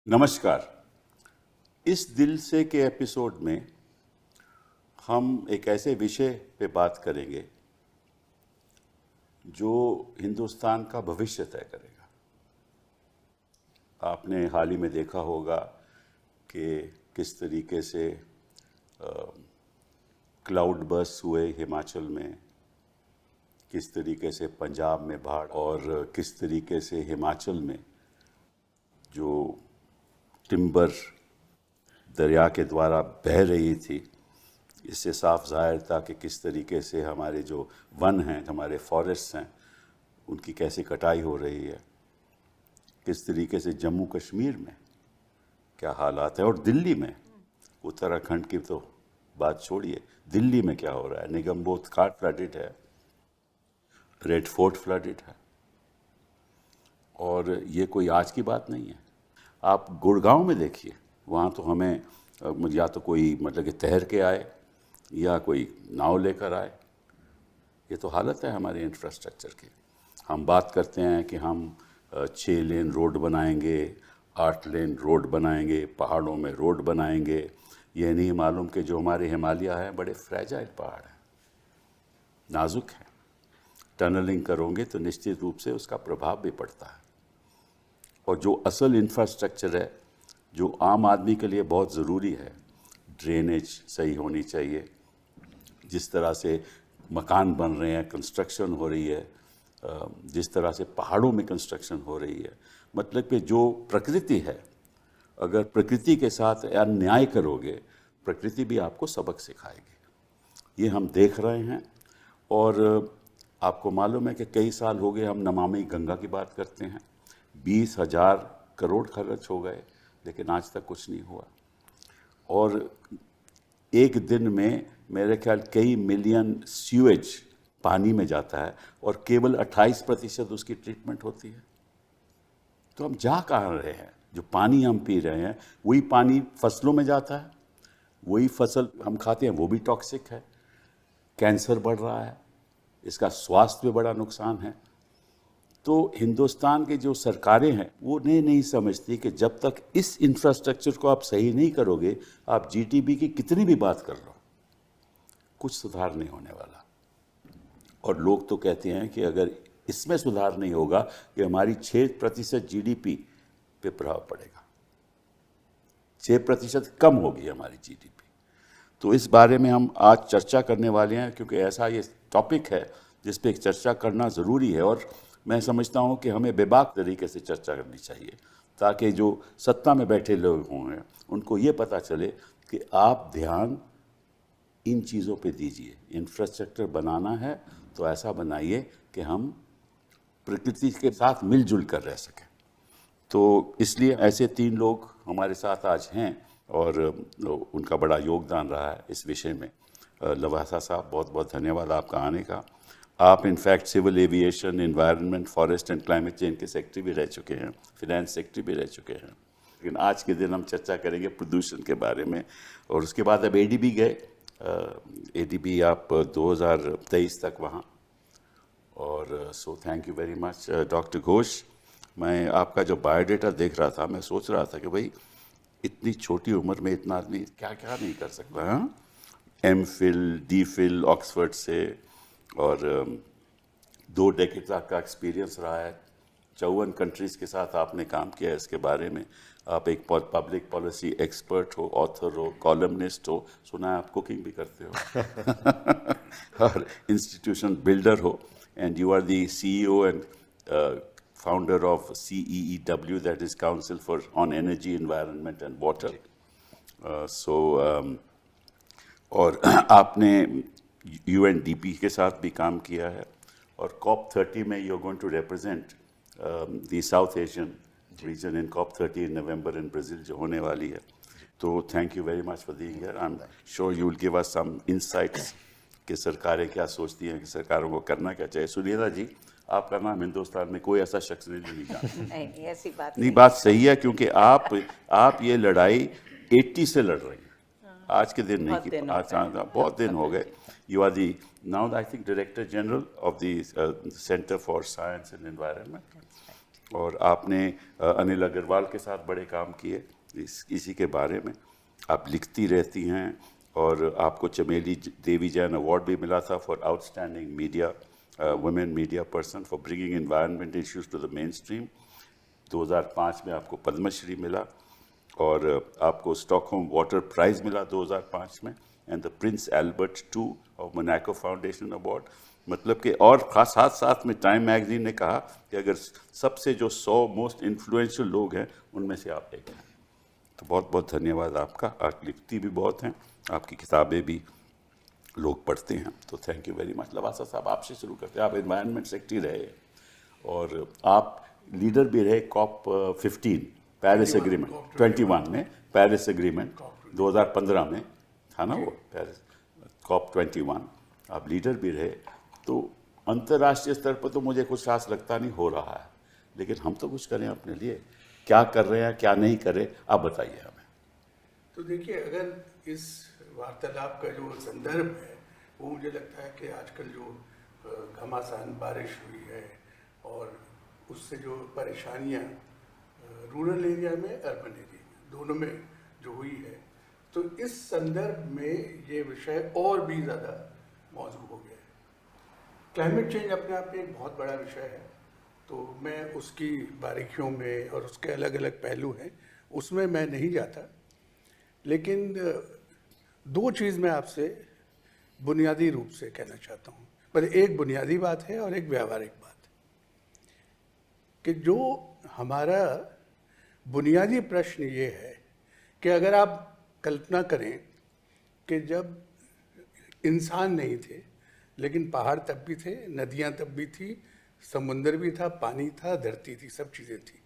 नमस्कार। इस दिल से के एपिसोड में हम एक ऐसे विषय पे बात करेंगे जो हिंदुस्तान का भविष्य तय करेगा। आपने हाल ही में देखा होगा कि किस तरीके से क्लाउड बर्स्ट हुए हिमाचल में, किस तरीके से पंजाब में बाढ़ और किस तरीके से हिमाचल में जो टिम्बर दरिया के द्वारा बह रही थी। इससे साफ जाहिर था कि किस तरीके से हमारे जो वन हैं, हमारे फॉरेस्ट हैं, उनकी कैसे कटाई हो रही है, किस तरीके से जम्मू कश्मीर में क्या हालात है और दिल्ली में, उत्तराखंड की तो बात छोड़िए, दिल्ली में क्या हो रहा है। निगमबोध घाट फ्लडेड है, रेड फोर्ट फ्लडेड है। और ये कोई आज की बात नहीं है। आप गुड़गांव में देखिए, वहाँ तो हमें या तो कोई मतलब कि तैर के आए या कोई नाव लेकर आए। ये तो हालत है हमारे इंफ्रास्ट्रक्चर की। हम बात करते हैं कि हम 6 लेन रोड बनाएंगे, 8 लेन रोड बनाएंगे, पहाड़ों में रोड बनाएंगे। ये नहीं मालूम कि जो हमारे हिमालय हैं बड़े फ्रेजाइल पहाड़ हैं, नाजुक हैं। टनलिंग करोगे तो निश्चित रूप से उसका प्रभाव भी पड़ता है। और जो असल इंफ्रास्ट्रक्चर है, जो आम आदमी के लिए बहुत ज़रूरी है, ड्रेनेज सही होनी चाहिए। जिस तरह से मकान बन रहे हैं, कंस्ट्रक्शन हो रही है, जिस तरह से पहाड़ों में कंस्ट्रक्शन हो रही है, मतलब कि जो प्रकृति है, अगर प्रकृति के साथ अन्याय करोगे, प्रकृति भी आपको सबक सिखाएगी। ये हम देख रहे हैं। और आपको मालूम है कि कई साल हो गए हम नमामि गंगा की बात करते हैं। 20,000 करोड़ खर्च हो गए, लेकिन आज तक कुछ नहीं हुआ। और एक दिन में मेरे ख्याल कई मिलियन सीवेज पानी में जाता है और केवल 28% उसकी ट्रीटमेंट होती है। तो हम जा कहाँ रहे हैं? जो पानी हम पी रहे हैं वही पानी फसलों में जाता है, वही फसल हम खाते हैं वो भी टॉक्सिक है। कैंसर बढ़ रहा है, इसका स्वास्थ्य पे बड़ा नुकसान है। तो हिंदुस्तान के जो सरकारें हैं वो नहीं समझती कि जब तक इस इंफ्रास्ट्रक्चर को आप सही नहीं करोगे, आप जीडीपी की कितनी भी बात कर लो, कुछ सुधार नहीं होने वाला। और लोग तो कहते हैं कि अगर इसमें सुधार नहीं होगा कि हमारी 6% जीडीपी पे प्रभाव पड़ेगा, 6% कम होगी हमारी जीडीपी। तो इस बारे में हम आज चर्चा करने वाले हैं, क्योंकि ऐसा ये टॉपिक है जिस पे चर्चा करना ज़रूरी है। और मैं समझता हूँ कि हमें बेबाक तरीके से चर्चा करनी चाहिए, ताकि जो सत्ता में बैठे लोग होंगे उनको ये पता चले कि आप ध्यान इन चीज़ों पे दीजिए। इंफ्रास्ट्रक्चर बनाना है तो ऐसा बनाइए कि हम प्रकृति के साथ मिलजुल कर रह सकें। तो इसलिए ऐसे 3 लोग हमारे साथ आज हैं और उनका बड़ा योगदान रहा है इस विषय में। लवासा साहब, बहुत बहुत धन्यवाद आपका आने का। आप in fact civil aviation, environment, forest and climate change के सेक्रेटरी भी रह चुके हैं, फिनेंस सेक्रेटरी भी रह चुके हैं। लेकिन आज के दिन हम चर्चा करेंगे प्रदूषण के बारे में। और उसके बाद अब एडीबी गए, एडीबी आप 2023 तक वहाँ। और so thank you very much doctor Ghosh. मैं आपका जो बायोडाटा देख रहा था, मैं सोच रहा था कि भाई इतनी छोटी उम्र में इतना आदमी क्या क्या नहीं कर सकता है। एमफिल, डीफिल ऑक्सफर्ड से, और 2 डेकेड का एक्सपीरियंस रहा है। 54 कंट्रीज़ के साथ आपने काम किया है इसके बारे में। आप एक पब्लिक पॉलिसी एक्सपर्ट हो, ऑथर हो, कॉलमनिस्ट हो, सुना है आप कुकिंग भी करते हो और इंस्टीट्यूशन बिल्डर हो। And you are the CEO and founder of CEEW, that is council for on energy, environment and water. और आपने UNDP के साथ भी काम किया है। और COP30 में you are going to represent the South Asian region in COP30 in November in Brazil जो होने वाली है। तो thank you very much for being here. I am sure you will give us some insights कि सरकारें क्या सोचती हैं, कि सरकारों को करना क्या चाहिए। सुनीता जी, आपका नाम हिंदुस्तान में कोई ऐसा शख्स नहीं जानता। नहीं, ऐसी बात नहीं, बात सही है, क्योंकि आप ये लड़ाई 80 से लड़ रही हैं, आज के दिन नहीं की, आज बहुत दिन हो गए। You are the now I think Director General of the Center for Science and Environment. और आपने अनिल अग्रवाल के साथ बड़े काम किए इसी के बारे में। आप लिखती रहती हैं और आपको चमेली देवी जैन अवार्ड भी मिला था for outstanding media women media person for bringing environment issues to the mainstream. 2005 में आपको पद्मश्री मिला और आपको स्टॉकहोम वाटर प्राइज़ मिला 2005 में, and the Prince Albert II of Monaco foundation award. मतलब कि और खास साथ साथ में टाइम मैगजीन ने कहा कि अगर सबसे जो 100 मोस्ट इन्फ्लुएंशियल लोग हैं उनमें से आप एक हैं। तो बहुत बहुत धन्यवाद आपका। आप लिखती भी बहुत हैं, आपकी किताबें भी लोग पढ़ते हैं, तो thank you very much. Lavasa साहब आपसे शुरू करते हैं। आप एनवायरनमेंट सेक्रेटरी रहे और आप लीडर भी रहे COP 15 पेरिस एग्रीमेंट 21 में, पेरिस एग्रीमेंट 2015 में था ना वो पेरिस COP 21, आप लीडर भी रहे। तो अंतर्राष्ट्रीय स्तर पर तो मुझे कुछ खास लगता नहीं हो रहा है, लेकिन हम तो कुछ करें अपने लिए। क्या कर रहे हैं, क्या नहीं करें, आप बताइए हमें। तो देखिए, अगर इस वार्तालाप का जो संदर्भ है वो मुझे लगता है कि आजकल जो घमासान बारिश हुई है और उससे जो परेशानियां रूरल एरिया में, अर्बन एरिया में, दोनों में जो हुई है, तो इस संदर्भ में ये विषय और भी ज़्यादा मौजूद हो गया है। क्लाइमेट चेंज अपने आप में एक बहुत बड़ा विषय है, तो मैं उसकी बारीकियों में और उसके अलग अलग पहलू हैं उसमें मैं नहीं जाता, लेकिन दो चीज़ मैं आपसे बुनियादी रूप से कहना चाहता हूँ। पर एक बुनियादी बात है और एक व्यावहारिक बात, कि जो हमारा बुनियादी प्रश्न ये है कि अगर आप कल्पना करें कि जब इंसान नहीं थे लेकिन पहाड़ तब भी थे, नदियाँ तब भी थी, समुंदर भी था, पानी था, धरती थी, सब चीज़ें थी।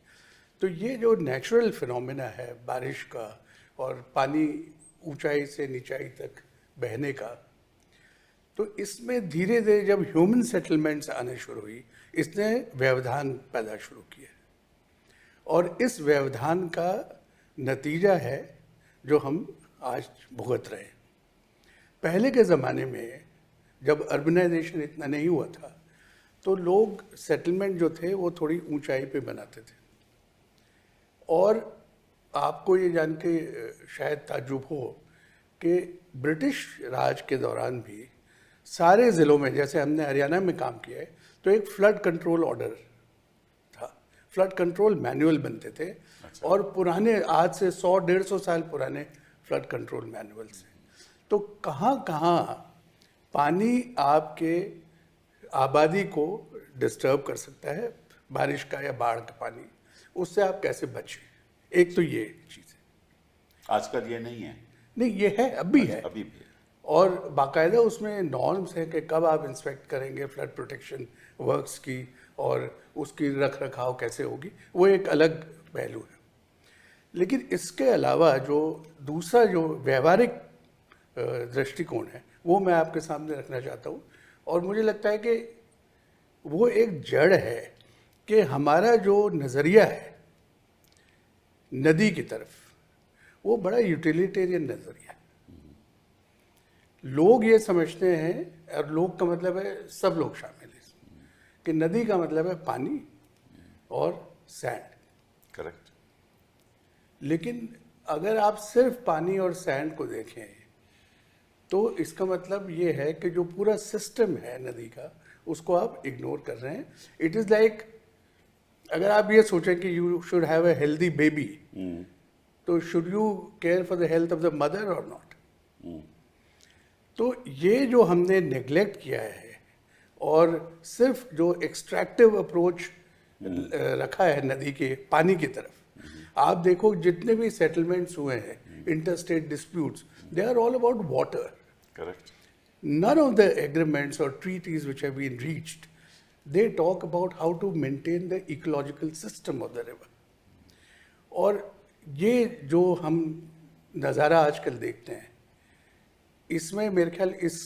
तो ये जो नेचुरल फिनोमेना है बारिश का और पानी ऊंचाई से निचाई तक बहने का, तो इसमें धीरे धीरे जब ह्यूमन सेटलमेंट्स आने शुरू हुई, इसने व्यवधान पैदा शुरू किए और इस व्यवधान का नतीजा है जो हम आज भुगत रहे हैं। पहले के ज़माने में जब अर्बनाइजेशन इतना नहीं हुआ था तो लोग सेटलमेंट जो थे वो थोड़ी ऊंचाई पे बनाते थे, और आपको ये जान के शायद ताज्जुब हो कि ब्रिटिश राज के दौरान भी सारे ज़िलों में, जैसे हमने हरियाणा में काम किया है, तो एक फ्लड कंट्रोल ऑर्डर था, फ्लड कंट्रोल मैनुअल बनते थे। अच्छा। और पुराने, आज से 100-150 साल पुराने फ्लड कंट्रोल मैनुअल्स हैं। तो कहाँ कहाँ पानी आपके आबादी को डिस्टर्ब कर सकता है, बारिश का या बाढ़ का पानी, उससे आप कैसे बचें, एक तो ये चीज़ है। आजकल ये नहीं है। नहीं, ये है, अभी है, अभी भी है। और बाकायदा उसमें नॉर्म्स हैं कि कब आप इंस्पेक्ट करेंगे फ्लड प्रोटेक्शन वर्क्स की और उसकी रख रखाव कैसे होगी, वो एक अलग पहलू है। लेकिन इसके अलावा जो दूसरा जो व्यवहारिक दृष्टिकोण है वो मैं आपके सामने रखना चाहता हूँ, और मुझे लगता है कि वो एक जड़ है कि हमारा जो नज़रिया है नदी की तरफ, वो बड़ा यूटिलिटेरियन नज़रिया है। लोग ये समझते हैं, और लोग का मतलब है सब लोग शामिल हैं, कि नदी का मतलब है पानी और सैंड। करेक्ट। लेकिन अगर आप सिर्फ पानी और सैंड को देखें तो इसका मतलब ये है कि जो पूरा सिस्टम है नदी का, उसको आप इग्नोर कर रहे हैं। इट इज़ लाइक, अगर आप ये सोचें कि you should have a healthy baby, तो should you care for the health of the mother और नॉट? तो ये जो हमने नेग्लेक्ट किया है और सिर्फ जो एक्सट्रैक्टिव अप्रोच रखा है नदी के पानी की तरफ, आप देखो जितने भी सेटलमेंट्स हुए हैं, interstate disputes, they are all about water. Correct. None of the agreements or treaties which have been reached, they talk about how to maintain the ecological system of the river. और ये जो हम नज़ारा आजकल देखते हैं, इसमें मेरे ख्याल इस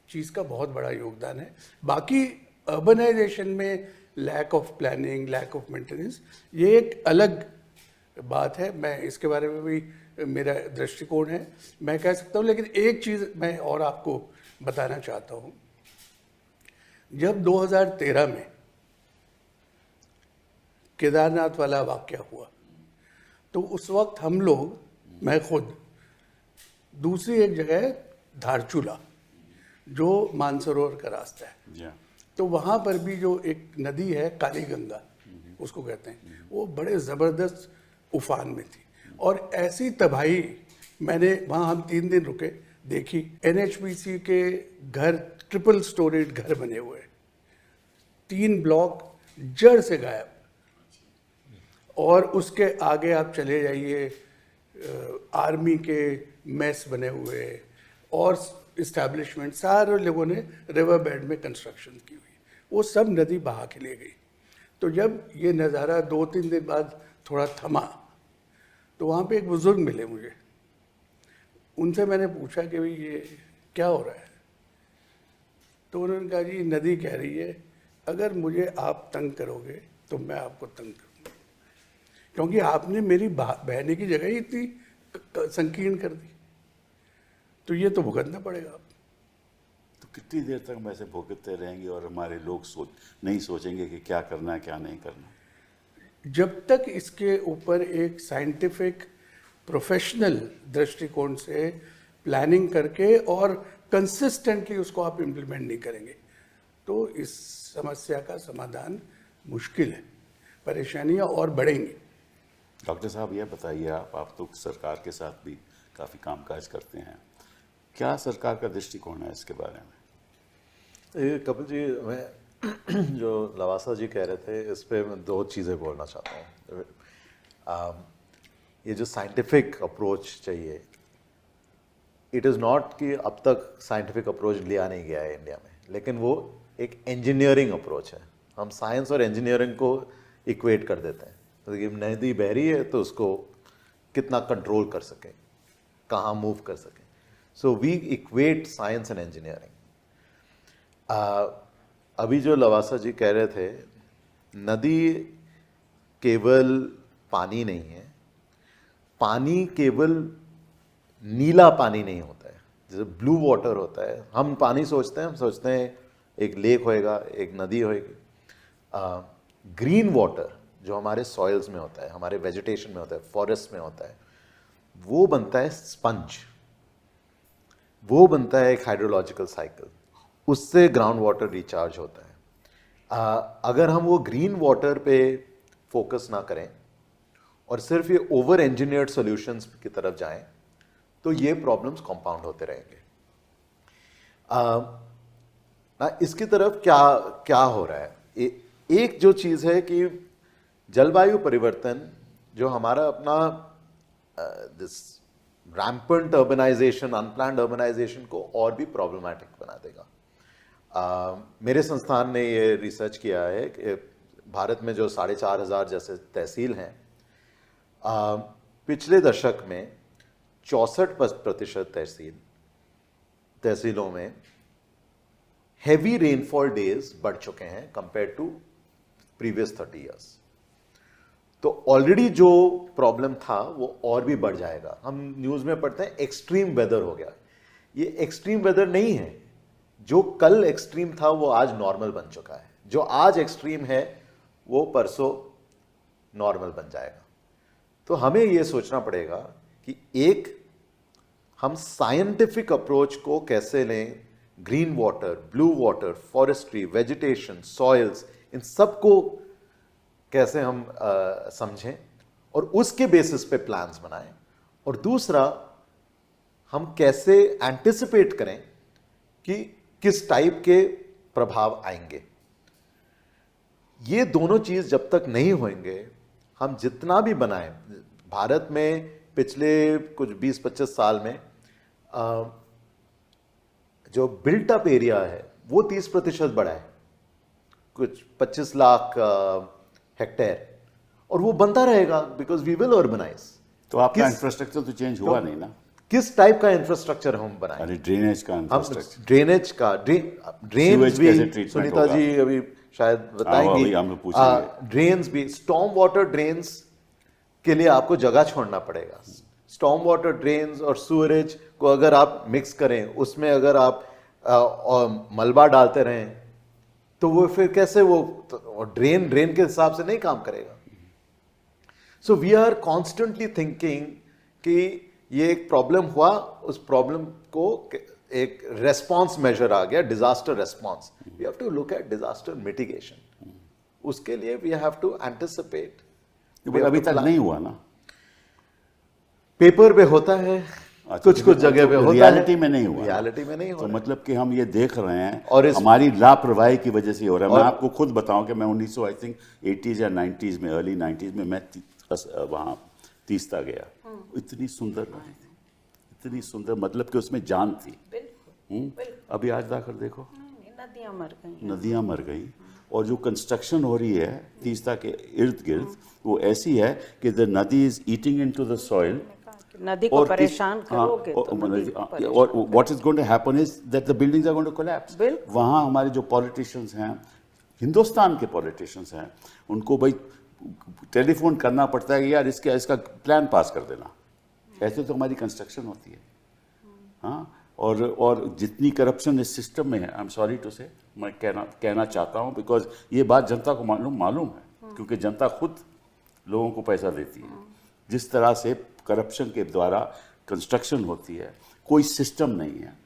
चीज़ का बहुत बड़ा योगदान है। बाकी अर्बनाइजेशन में lack of planning, lack of maintenance, ये एक अलग बात है, मैं इसके बारे में भी मेरा दृष्टिकोण है, मैं कह सकता हूँ। लेकिन एक चीज़ मैं और आपको बताना चाहता हूँ, जब 2013 में केदारनाथ वाला वाक़या हुआ, तो उस वक्त हम लोग, मैं खुद, दूसरी एक जगह धारचूला जो मानसरोवर का रास्ता है, जी तो वहाँ पर भी जो एक नदी है काली गंगा उसको कहते हैं, वो बड़े ज़बरदस्त उफान में थी और ऐसी तबाही मैंने वहाँ, हम 3 दिन रुके, देखी। NHPC के घर, ट्रिपल स्टोरेड घर बने हुए, 3 ब्लॉक जड़ से गायब, और उसके आगे आप चले जाइए आर्मी के मेस बने हुए और इस्टेब्लिशमेंट, सारे लोगों ने रिवर बेड में कंस्ट्रक्शन की हुई, वो सब नदी बहा के ले गई। तो जब ये नज़ारा 2-3 दिन बाद थोड़ा थमा, तो वहाँ पे एक बुज़ुर्ग मिले मुझे, उनसे मैंने पूछा कि भाई ये क्या हो रहा है, तो उन्होंने कहा जी नदी कह रही है अगर मुझे आप तंग करोगे तो मैं आपको तंग करूँगा, क्योंकि आपने मेरी बहने की जगह ही इतनी संकीर्ण कर दी, तो ये तो भुगतना पड़ेगा आप। तो कितनी देर तक हम ऐसे भुगतते रहेंगे और हमारे लोग नहीं सोचेंगे कि क्या करना है क्या नहीं करना? जब तक इसके ऊपर एक साइंटिफिक प्रोफेशनल दृष्टिकोण से प्लानिंग करके और कंसिस्टेंटली उसको आप इम्प्लीमेंट नहीं करेंगे, तो इस समस्या का समाधान मुश्किल है, परेशानियां और बढ़ेंगी। डॉक्टर साहब ये बताइए, आप तो सरकार के साथ भी काफ़ी कामकाज करते हैं, क्या सरकार का दृष्टिकोण है इसके बारे में? ये कपिल जी, मैं जो लवासा जी कह रहे थे इस पे मैं 2 चीज़ें बोलना चाहता हूँ। ये जो साइंटिफिक अप्रोच चाहिए, इट इज़ नॉट कि अब तक साइंटिफिक अप्रोच लिया नहीं गया है इंडिया में, लेकिन वो एक इंजीनियरिंग अप्रोच है। हम साइंस और इंजीनियरिंग को इक्वेट कर देते हैं, तो ये नदी बह रही है तो उसको कितना कंट्रोल कर सकें, कहाँ मूव कर सकें, so we equate science and engineering. अभी जो लवासा जी कह रहे थे, नदी केवल पानी नहीं है, पानी केवल नीला पानी नहीं होता है, जैसे ब्लू वाटर होता है। हम पानी सोचते हैं, हम सोचते हैं एक लेक होएगा, एक नदी होएगी। ग्रीन वाटर जो हमारे सॉइल्स में होता है, हमारे वेजिटेशन में होता है, फॉरेस्ट में होता है, वो बनता है स्पंज, वो बनता है एक हाइड्रोलॉजिकल साइकिल, उससे ग्राउंड वाटर रिचार्ज होता है। अगर हम वो ग्रीन वाटर पे फोकस ना करें और सिर्फ ये ओवर इंजीनियर्ड सॉल्यूशंस की तरफ जाएं, तो ये प्रॉब्लम्स कंपाउंड होते रहेंगे। इसकी तरफ क्या हो रहा है? एक जो चीज़ है कि जलवायु परिवर्तन जो हमारा अपना this rampant urbanisation, unplanned urbanisation को और भी प्रॉब्लमैटिक बना देगा। मेरे संस्थान ने ये रिसर्च किया है कि भारत में जो 4,500 जैसे तहसील हैं, पिछले दशक में 64% तहसीलों में हेवी रेनफॉल डेज बढ़ चुके हैं कंपेयर टू प्रीवियस 30 इयर्स। तो ऑलरेडी जो प्रॉब्लम था वो और भी बढ़ जाएगा। हम न्यूज़ में पढ़ते हैं एक्सट्रीम वेदर हो गया, ये एक्सट्रीम वेदर नहीं है, जो कल एक्सट्रीम था वो आज नॉर्मल बन चुका है, जो आज एक्सट्रीम है वो परसों नॉर्मल बन जाएगा। तो हमें ये सोचना पड़ेगा कि एक हम साइंटिफिक अप्रोच को कैसे लें, green water, blue water, forestry, vegetation, soils, इन सबको कैसे हम समझें और उसके बेसिस पे प्लान्स बनाएं। और दूसरा, हम कैसे एंटिसिपेट करें कि किस टाइप के प्रभाव आएंगे। ये दोनों चीज जब तक नहीं होंगे, हम जितना भी बनाएं, भारत में पिछले कुछ 20-25 साल में जो बिल्ट अप एरिया है वो 30% बढ़ा है, कुछ 25 लाख हेक्टेयर, और वो बनता रहेगा बिकॉज वी विल अर्बनाइज। तो आपका इंफ्रास्ट्रक्चर तो चेंज हुआ नहीं ना? किस टाइप का इंफ्रास्ट्रक्चर हम बनाएं? अरे ड्रेनेज का इंफ्रास्ट्रक्चर, ड्रेनेज का ड्रेन्स भी सुनीता जी अभी शायद बताएंगी। ड्रेन्स भी, स्टॉर्म वाटर ड्रेन्स के लिए आपको जगह छोड़ना पड़ेगा। स्टॉर्म वाटर ड्रेन्स और सूअरेज को अगर आप मिक्स करें, उसमें अगर आप मलबा डालते रहें, तो वो फिर कैसे वो ड्रेन के हिसाब से नहीं काम करेगा। So we are constantly thinking कि ये एक प्रॉब्लम हुआ, उस प्रॉब्लम को एक रेस्पॉन्स मेजर आ गया, disaster response. We have to look at disaster mitigation. उसके लिए वी हैव टू एंटिसिपेट। अभी तक नहीं हुआ ना, पेपर पे होता है, कुछ जगह पे होता है, रियलिटी में नहीं हुआ। रियलिटी में नहीं हो तो रहा। मतलब कि हम ये देख रहे हैं और हमारी लापरवाही की वजह से हो रहा है। मैं आपको खुद बताऊं कि मैं 1980s या 90s में, अर्ली 90s में मैं वहाँ तीस्ता गया। इतनी सुंदर नदी थी, इतनी सुंदर, मतलब कि उसमें जान थी। अभी आज जाकर देखो, नदियाँ मर गई, नदियाँ मर गई। और जो कंस्ट्रक्शन हो रही है तीस्ता के इर्द गिर्द, वो ऐसी है कि the nadi is eating into the soil. नदी को परेशान करोगे तो नदी को परेशान और what is going to happen is that the buildings are going to collapse. बिल्कुल। वहाँ हमारे जो पॉलिटिशियंस हैं, हिंदुस्तान के पॉलिटिशियंस हैं, उनको भाई टेलीफोन करना पड़ता है कि यार इसका प्लान पास कर देना। ऐसे तो हमारी कंस्ट्रक्शन होती है। हाँ, और जितनी करप्शन इस सिस्टम में है, आई एम सॉरी टू से, मैं कहना चाहता हूँ, बिकॉज ये बात जनता को मालूम है, क्योंकि जनता खुद लोगों को पैसा देती है। जिस तरह से करप्शन के द्वारा कंस्ट्रक्शन होती है, कोई सिस्टम नहीं है,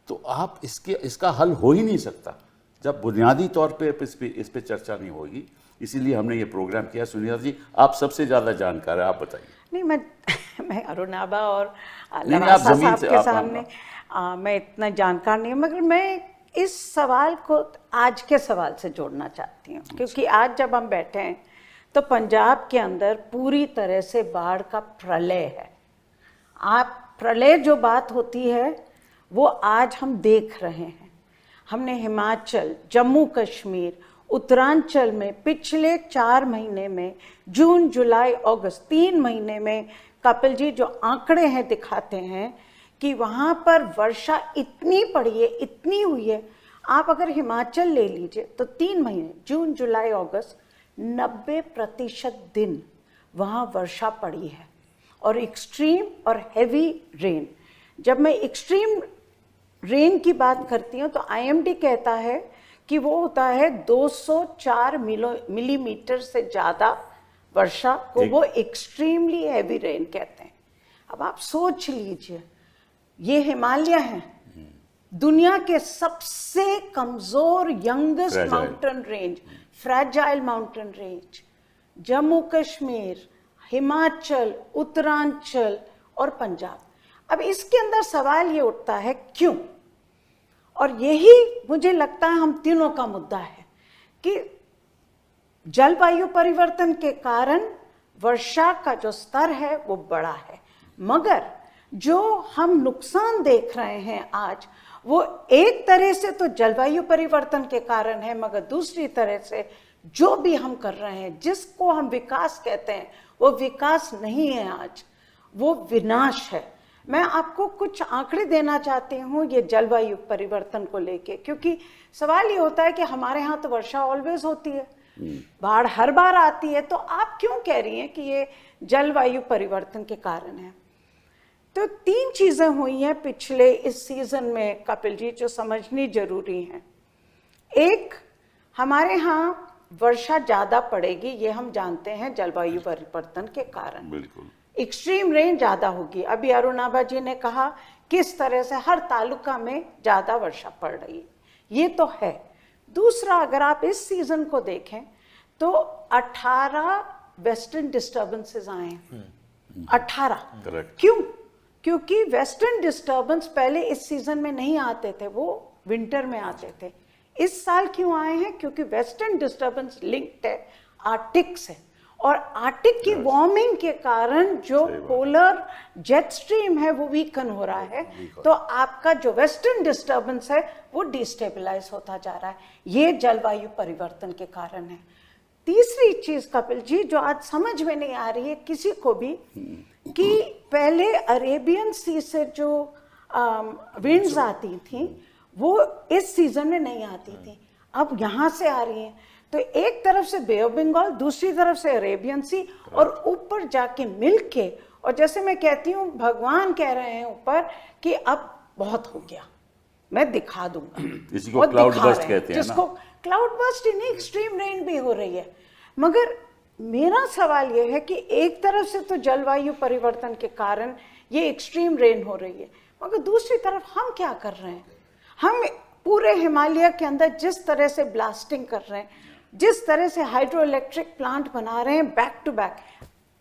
तो आप इसका हल हो ही नहीं सकता जब बुनियादी तौर पे इस पे चर्चा नहीं होगी। इसीलिए हमने ये प्रोग्राम किया। सुनीता जी, आप सबसे ज़्यादा जानकार है, आप बताइए। नहीं, मैं अरुणाबा और नहीं, आप लवासा जमीन साहब से, के आप सामने मैं इतना जानकार नहीं हूँ, मगर मैं इस सवाल को आज के सवाल से जोड़ना चाहती हूँ, क्योंकि आज जब हम बैठे हैं तो पंजाब के अंदर पूरी तरह से बाढ़ का प्रलय है। आप प्रलय जो बात होती है वो आज हम देख रहे हैं। हमने हिमाचल, जम्मू कश्मीर, उत्तरांचल में पिछले 4 महीने में, जून, जुलाई, अगस्त, 3 महीने में, कपिल जी जो आंकड़े हैं दिखाते हैं कि वहाँ पर वर्षा इतनी पड़ी है, इतनी हुई है। आप अगर हिमाचल ले लीजिए तो 3 महीने, जून, जुलाई, अगस्त, 90% दिन वहाँ वर्षा पड़ी है। और एक्सट्रीम और हैवी रेन, जब मैं एक्सट्रीम रेन की बात करती हूँ तो IMD कहता है कि वो होता है 204 मिलीमीटर से ज़्यादा वर्षा को वो एक्सट्रीमली हैवी रेन कहते हैं। अब आप सोच लीजिए, ये हिमालय है, दुनिया के सबसे कमजोर youngest mountain range, fragile mountain range, Jammu Kashmir, Himachal, Uttaranchal और पंजाब। अब इसके अंदर सवाल ये उठता है क्यों, और यही मुझे लगता है हम तीनों का मुद्दा है कि जलवायु परिवर्तन के कारण वर्षा का जो स्तर है वो बड़ा है, मगर जो हम नुकसान देख रहे हैं आज, वो एक तरह से तो जलवायु परिवर्तन के कारण है, मगर दूसरी तरह से जो भी हम कर रहे हैं, जिसको हम विकास कहते हैं, वो विकास नहीं है आज, वो विनाश है। मैं आपको कुछ आंकड़े देना चाहती हूँ ये जलवायु परिवर्तन को लेके, क्योंकि सवाल ये होता है कि हमारे यहाँ तो वर्षा ऑलवेज होती है, बाढ़ हर बार आती है, तो आप क्यों कह रही हैं कि ये जलवायु परिवर्तन के कारण है। तो 3 चीजें हुई हैं पिछले इस सीजन में कपिल जी, जो समझनी जरूरी है। एक, हमारे यहाँ वर्षा ज्यादा पड़ेगी, ये हम जानते हैं जलवायु परिवर्तन के कारण। बिल्कुल। एक्सट्रीम रेन ज्यादा होगी। अभी अरुणाबा जी ने कहा किस तरह से हर तालुका में ज्यादा वर्षा पड़ रही है, ये तो है। दूसरा, अगर आप इस सीजन को देखें तो 18 वेस्टर्न डिस्टर्बेंसेस आए हैं। 18। क्यों? क्योंकि वेस्टर्न डिस्टर्बेंस पहले इस सीजन में नहीं आते थे, वो विंटर में आते थे। इस साल क्यों आए हैं? क्योंकि वेस्टर्न डिस्टर्बेंस लिंक्ड है आर्टिक से, और आर्टिक की वार्मिंग के कारण जो पोलर जेट स्ट्रीम है वो वीकन हो रहा है, तो आपका जो वेस्टर्न डिस्टर्बेंस है वो डिस्टेबलाइज होता जा रहा है। ये जलवायु परिवर्तन के कारण है। तीसरी चीज कपिल जी जो आज समझ में नहीं आ रही है किसी को भी, कि पहले अरेबियन सी से जो विंड्स आती थी वो इस सीजन में नहीं आती थी, अब यहाँ से आ रही हैं। तो एक तरफ से बे ऑफ बंगाल, दूसरी तरफ से अरेबियन सी, और ऊपर जाके मिलके, और जैसे मैं कहती हूँ भगवान कह रहे हैं ऊपर कि अब बहुत हो गया, मैं दिखा दूंगा। इसी को क्लाउड बर्स्ट कहते हैं, जिसको क्लाउड बर्स्ट नहीं, एक्सट्रीम रेन भी हो रही है। मगर मेरा सवाल यह है कि एक तरफ से तो जलवायु परिवर्तन के कारण ये एक्सट्रीम रेन हो रही है, मगर दूसरी तरफ हम क्या कर रहे हैं? हम पूरे हिमालय के अंदर जिस तरह से ब्लास्टिंग कर रहे हैं, जिस तरह से हाइड्रो इलेक्ट्रिक प्लांट बना रहे हैं, बैक टू बैक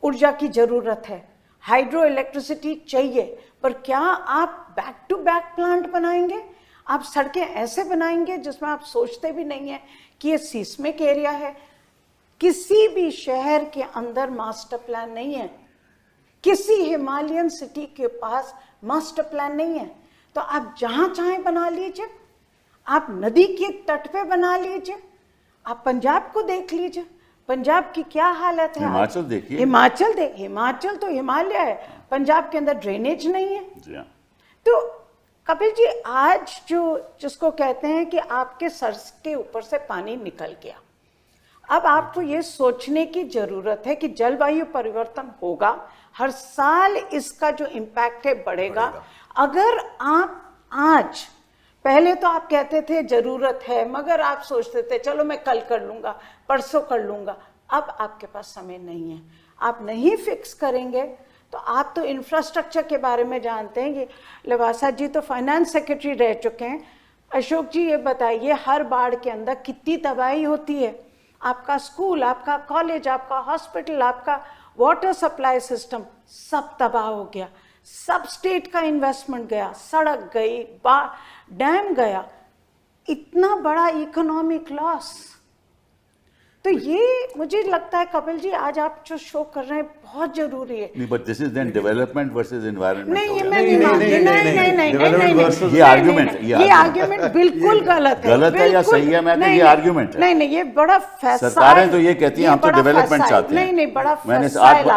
ऊर्जा की जरूरत है, हाइड्रो इलेक्ट्रिसिटी चाहिए, पर क्या आप बैक टू बैक प्लांट बनाएंगे? आप सड़कें ऐसे बनाएंगे जिसमें आप सोचते भी नहीं है कि ये सीस्मिक एरिया है। किसी भी शहर के अंदर मास्टर प्लान नहीं है, किसी हिमालयन सिटी के पास मास्टर प्लान नहीं है, तो आप जहां चाहें बना लीजिए, आप नदी के तट पे बना लीजिए, आप पंजाब को देख लीजिए, पंजाब की क्या हालत है। हिमाचल देखिए, हिमाचल तो हिमालय है, पंजाब के अंदर ड्रेनेज नहीं है। जी हाँ। तो कपिल जी, आज जिसको कहते हैं कि आपके सर के ऊपर से पानी निकल गया, अब आपको ये सोचने की जरूरत है कि जलवायु परिवर्तन होगा, हर साल इसका जो इम्पैक्ट है बढ़ेगा। अगर आप आज, पहले तो आप कहते थे जरूरत है, मगर आप सोचते थे चलो मैं कल कर लूंगा, परसों कर लूंगा, अब आपके पास समय नहीं है, आप नहीं फिक्स करेंगे तो आप तो इंफ्रास्ट्रक्चर के बारे में जानते हैं कि लवासा जी तो फाइनेंस सेक्रेटरी रह चुके हैं। अशोक जी ये बताइए, हर बाढ़ के अंदर कितनी तबाही होती है? आपका स्कूल, आपका कॉलेज, आपका हॉस्पिटल, आपका वाटर सप्लाई सिस्टम सब तबाह हो गया, सब स्टेट का इन्वेस्टमेंट गया, सड़क गई, डैम गया, इतना बड़ा इकोनॉमिक लॉस। तो ये मुझे लगता है कपिल जी, आज आप जो शो कर रहे हैं बहुत जरूरी है। नहीं, but this is then development versus environment. नहीं, ये मैं नहीं मानती, नहीं, ये आर्ग्यूमेंट बिल्कुल गलत है। गलत है या सही है? मैं ये आर्ग्यूमेंट है। नहीं, ये बड़ा फैसला। सरकारें तो ये कहती हैं हम तो डेवलपमेंट चाहते हैं। नहीं, बड़ा मैंने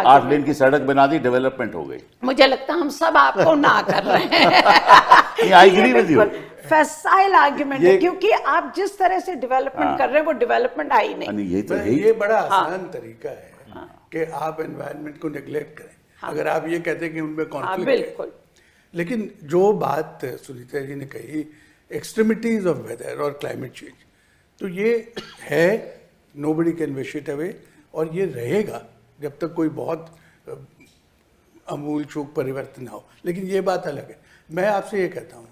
8 लेन की सड़क बना दी, डेवलपमेंट हो गई। मुझे लगता है हम सब आपको ना कर रहे हैं। I agree with you. Facile argument है, क्योंकि आप जिस तरह से डेवलपमेंट कर रहे हैं वो डेवलपमेंट आई नहीं। ये बड़ा आसान तरीका है कि आप एनवायरनमेंट को नेग्लेक्ट करें। अगर आप ये कहते हैं कि उनमें कॉन्फ्लिक्ट है, लेकिन जो बात सुनीता जी ने कही, एक्सट्रीमिटीज ऑफ वेदर और क्लाइमेट चेंज, तो ये है, nobody can wish it away, और ये रहेगा जब तक कोई बहुत अमूल चूक परिवर्तन ना हो। लेकिन ये बात अलग है। मैं आपसे ये कहता हूँ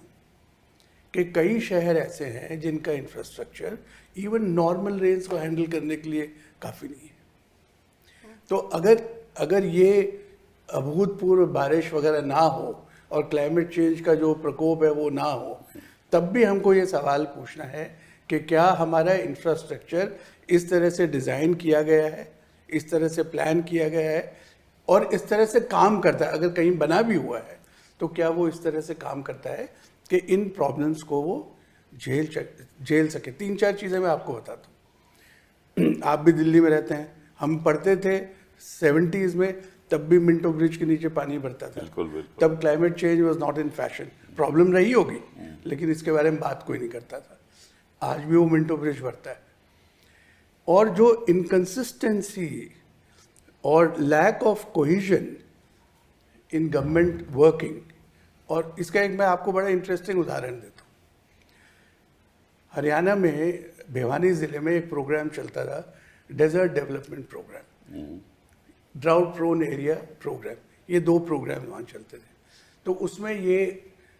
कि कई शहर ऐसे हैं जिनका इंफ्रास्ट्रक्चर इवन नॉर्मल रेंज को हैंडल करने के लिए काफ़ी नहीं है। तो अगर ये अभूतपूर्व बारिश वगैरह ना हो और क्लाइमेट चेंज का जो प्रकोप है वो ना हो, तब भी हमको ये सवाल पूछना है कि क्या हमारा इंफ्रास्ट्रक्चर इस तरह से डिज़ाइन किया गया है, इस तरह से प्लान किया गया है और इस तरह से काम करता है। अगर कहीं बना भी हुआ है तो क्या वो इस तरह से काम करता है कि इन प्रॉब्लम्स को वो झेल सके। 3-4 चीज़ें मैं आपको बताता हूँ। आप भी दिल्ली में रहते हैं, हम पढ़ते थे 70s में, तब भी मिंटो ब्रिज के नीचे पानी भरता था। बिल्कुल, बिल्कुल। तब climate change was not in fashion. Problem रही होगी लेकिन इसके बारे में बात कोई नहीं करता था। आज भी वो मिंटो ब्रिज भरता है। और जो इनकंसिस्टेंसी और lack of cohesion in government working, और इसका एक मैं आपको बड़ा इंटरेस्टिंग उदाहरण देता हूँ। हरियाणा में भिवानी ज़िले में एक प्रोग्राम चलता था, desert development programme, drought prone area programme. ये 2 प्रोग्राम वहाँ चलते थे। तो उसमें ये,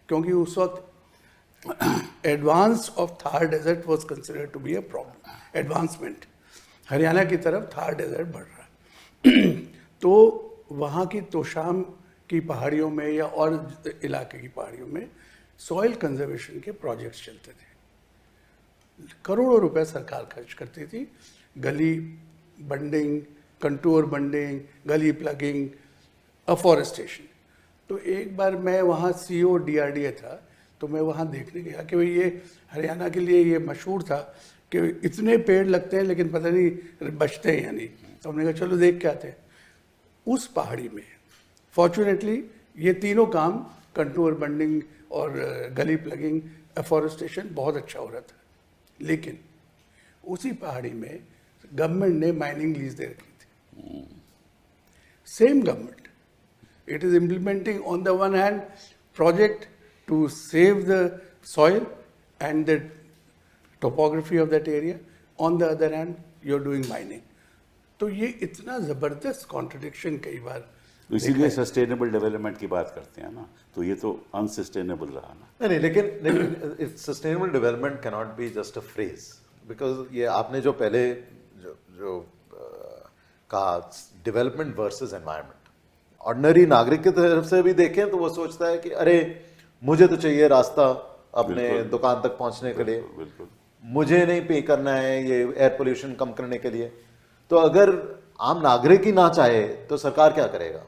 क्योंकि उस वक्त advance of Thar desert was considered to be a problem, advancement Haryana की तरफ थार डेजर्ट बढ़ रहा। तो वहाँ की तोशाम की पहाड़ियों में या और इलाके की पहाड़ियों में सॉइल कंजर्वेशन के प्रोजेक्ट्स चलते थे। करोड़ों रुपए सरकार खर्च करती थी, गली बंडिंग, कंटूर बंडिंग, गली प्लगिंग, अफॉरेस्टेशन। तो एक बार मैं वहाँ CO DRDA था, तो मैं वहाँ देखने गया कि भाई ये हरियाणा के लिए ये मशहूर था कि इतने पेड़ लगते हैं लेकिन पता नहीं बचते हैं या नहीं। तो हमने कहा चलो देख के आते हैं। उस पहाड़ी में फॉर्चुनेटली ये तीनों काम, कंटूर बंडिंग और गली प्लगिंग, एफॉरेस्टेशन, बहुत अच्छा हो रहा था। लेकिन उसी पहाड़ी में गवर्नमेंट ने माइनिंग लीज दे रखी थी। Same government, it is implementing on the one hand project to save the soil and the topography of that area, on the other hand you are doing mining. तो ये इतना जबरदस्त contradiction कई बार तो इसीलिए सस्टेनेबल डेवलपमेंट की बात करते हैं ना, तो ये तो अनसस्टेनेबल रहा ना। नहीं, लेकिन sustainable development cannot be just a phrase, because ये आपने जो पहले जो कहा डेवलपमेंट वर्सेस एनवायरनमेंट, ऑर्डिनरी नागरिक की तरफ से भी देखें तो वो सोचता है कि अरे मुझे तो चाहिए रास्ता अपने दुकान तक पहुंचने के लिए, बिल्कुल मुझे नहीं पे करना है ये एयर पोल्यूशन कम करने के लिए। तो अगर आम नागरिक ही ना चाहे तो सरकार क्या करेगा?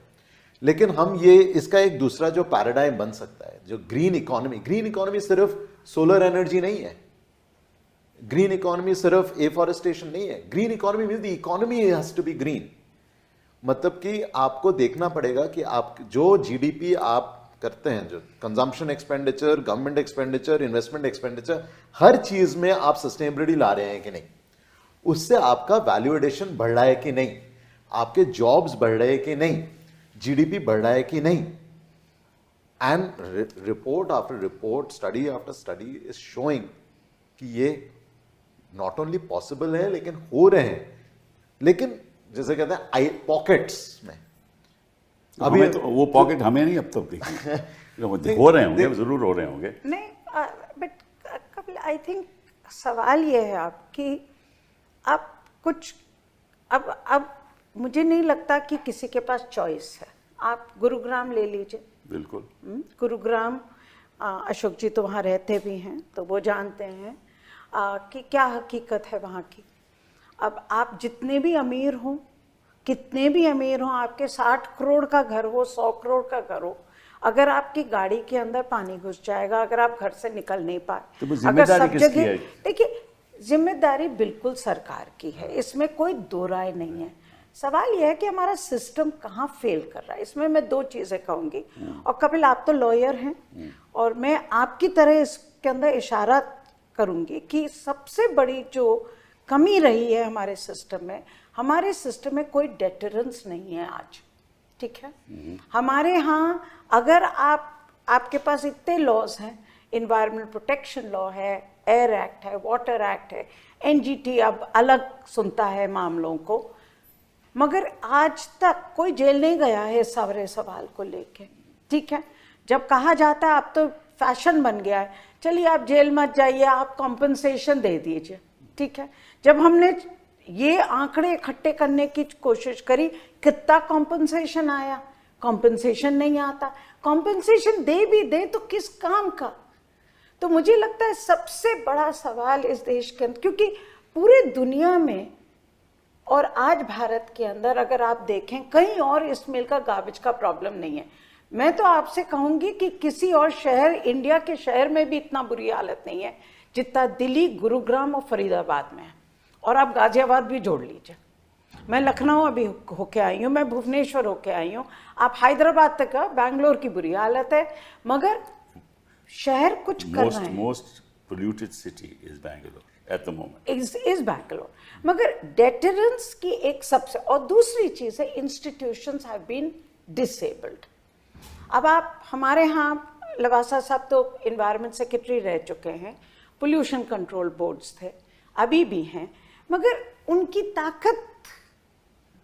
लेकिन हम ये इसका एक दूसरा जो पैराडाइम बन सकता है, जो ग्रीन इकोनॉमी सिर्फ सोलर एनर्जी नहीं है, ग्रीन इकोनॉमी सिर्फ एफॉरेस्टेशन नहीं है। Green economy means the economy has to be green. मतलब कि आपको देखना पड़ेगा कि आप जो जीडीपी आप करते हैं, जो consumption expenditure, government expenditure, investment expenditure, हर चीज में आप सस्टेनेबिलिटी ला रहे हैं कि नहीं, उससे आपका वैल्यू एडिशन बढ़ रहा है कि नहीं, आपके जॉब्स बढ़ रहे हैं कि नहीं, जीडीपी बढ़ रहा है कि नहीं। And report after report, study after study is showing कि ये नॉट ओनली पॉसिबल है लेकिन हो रहे हैं। लेकिन जैसे कहते हैं पॉकेट्स में, अभी तो वो पॉकेट हमें नहीं अब तक दिखी हो रहे होंगे, जरूर हो रहे होंगे। नहीं, बट कपिल, आई थिंक सवाल ये है आपकी, आप कुछ अब मुझे नहीं लगता कि किसी के पास चॉइस है। आप गुरुग्राम ले लीजिए, बिल्कुल गुरुग्राम, अशोक जी तो वहाँ रहते भी हैं तो वो जानते हैं कि क्या हकीकत है वहाँ की। अब आप जितने भी अमीर हों, कितने भी अमीर हों, आपके 60 करोड़ का घर हो, 100 करोड़ का घर हो, अगर आपकी गाड़ी के अंदर पानी घुस जाएगा, अगर आप घर से निकल नहीं पाए, तो अगर सब जगह, देखिए जिम्मेदारी बिल्कुल सरकार की है, इसमें कोई दो राय नहीं है। सवाल यह है कि हमारा सिस्टम कहाँ फेल कर रहा है। इसमें मैं दो चीजें कहूंगी, और कपिल आप तो लॉयर हैं और मैं आपकी तरह इसके अंदर इशारा करूंगी कि सबसे बड़ी जो कमी रही है हमारे सिस्टम में कोई डेटरेंस नहीं है आज, ठीक है। हमारे यहाँ अगर आपके पास इतने लॉज हैं, इन्वायरमेंट प्रोटेक्शन लॉ है, एयर एक्ट है, वाटर एक्ट है, एनजीटी अब अलग सुनता है मामलों को, मगर आज तक कोई जेल नहीं गया है सारे सवाल को लेके, ठीक है। जब कहा जाता है, अब तो फैशन बन गया है, चलिए आप जेल मत जाइए, आप कॉम्पनसेशन दे दीजिए, ठीक है। जब हमने ये आंकड़े इकट्ठे करने की कोशिश करी, कितना कॉम्पनसेशन आया? कॉम्पनसेशन नहीं आता। कॉम्पनसेशन दे भी दे तो किस काम का? तो मुझे लगता है सबसे बड़ा सवाल इस देश के अंदर, क्योंकि पूरे दुनिया में और आज भारत के अंदर अगर आप देखें, कहीं और इस मिल का गार्बेज का प्रॉब्लम नहीं है। मैं तो आपसे कहूंगी कि किसी और शहर, इंडिया के शहर में भी इतना बुरी हालत नहीं है जितना दिल्ली, गुरुग्राम और फरीदाबाद में है, और आप गाजियाबाद भी जोड़ लीजिए। मैं लखनऊ अभी होके आई हूँ, मैं भुवनेश्वर होके आई हूँ, आप हैदराबाद तक, बैंगलोर की बुरी हालत है, मगर शहर कुछ कर रहे हैं। Most polluted city is Bangalore at the moment, is Bangalore. मगर डेटरेंस की एक सबसे, और दूसरी चीज है इंस्टीट्यूशंस हैव बीन डिसेबल्ड। अब आप हमारे यहाँ लवासा साहब तो इन्वायरमेंट सेक्रेटरी रह चुके हैं, पोल्यूशन कंट्रोल बोर्ड्स थे, अभी भी हैं, मगर उनकी ताकत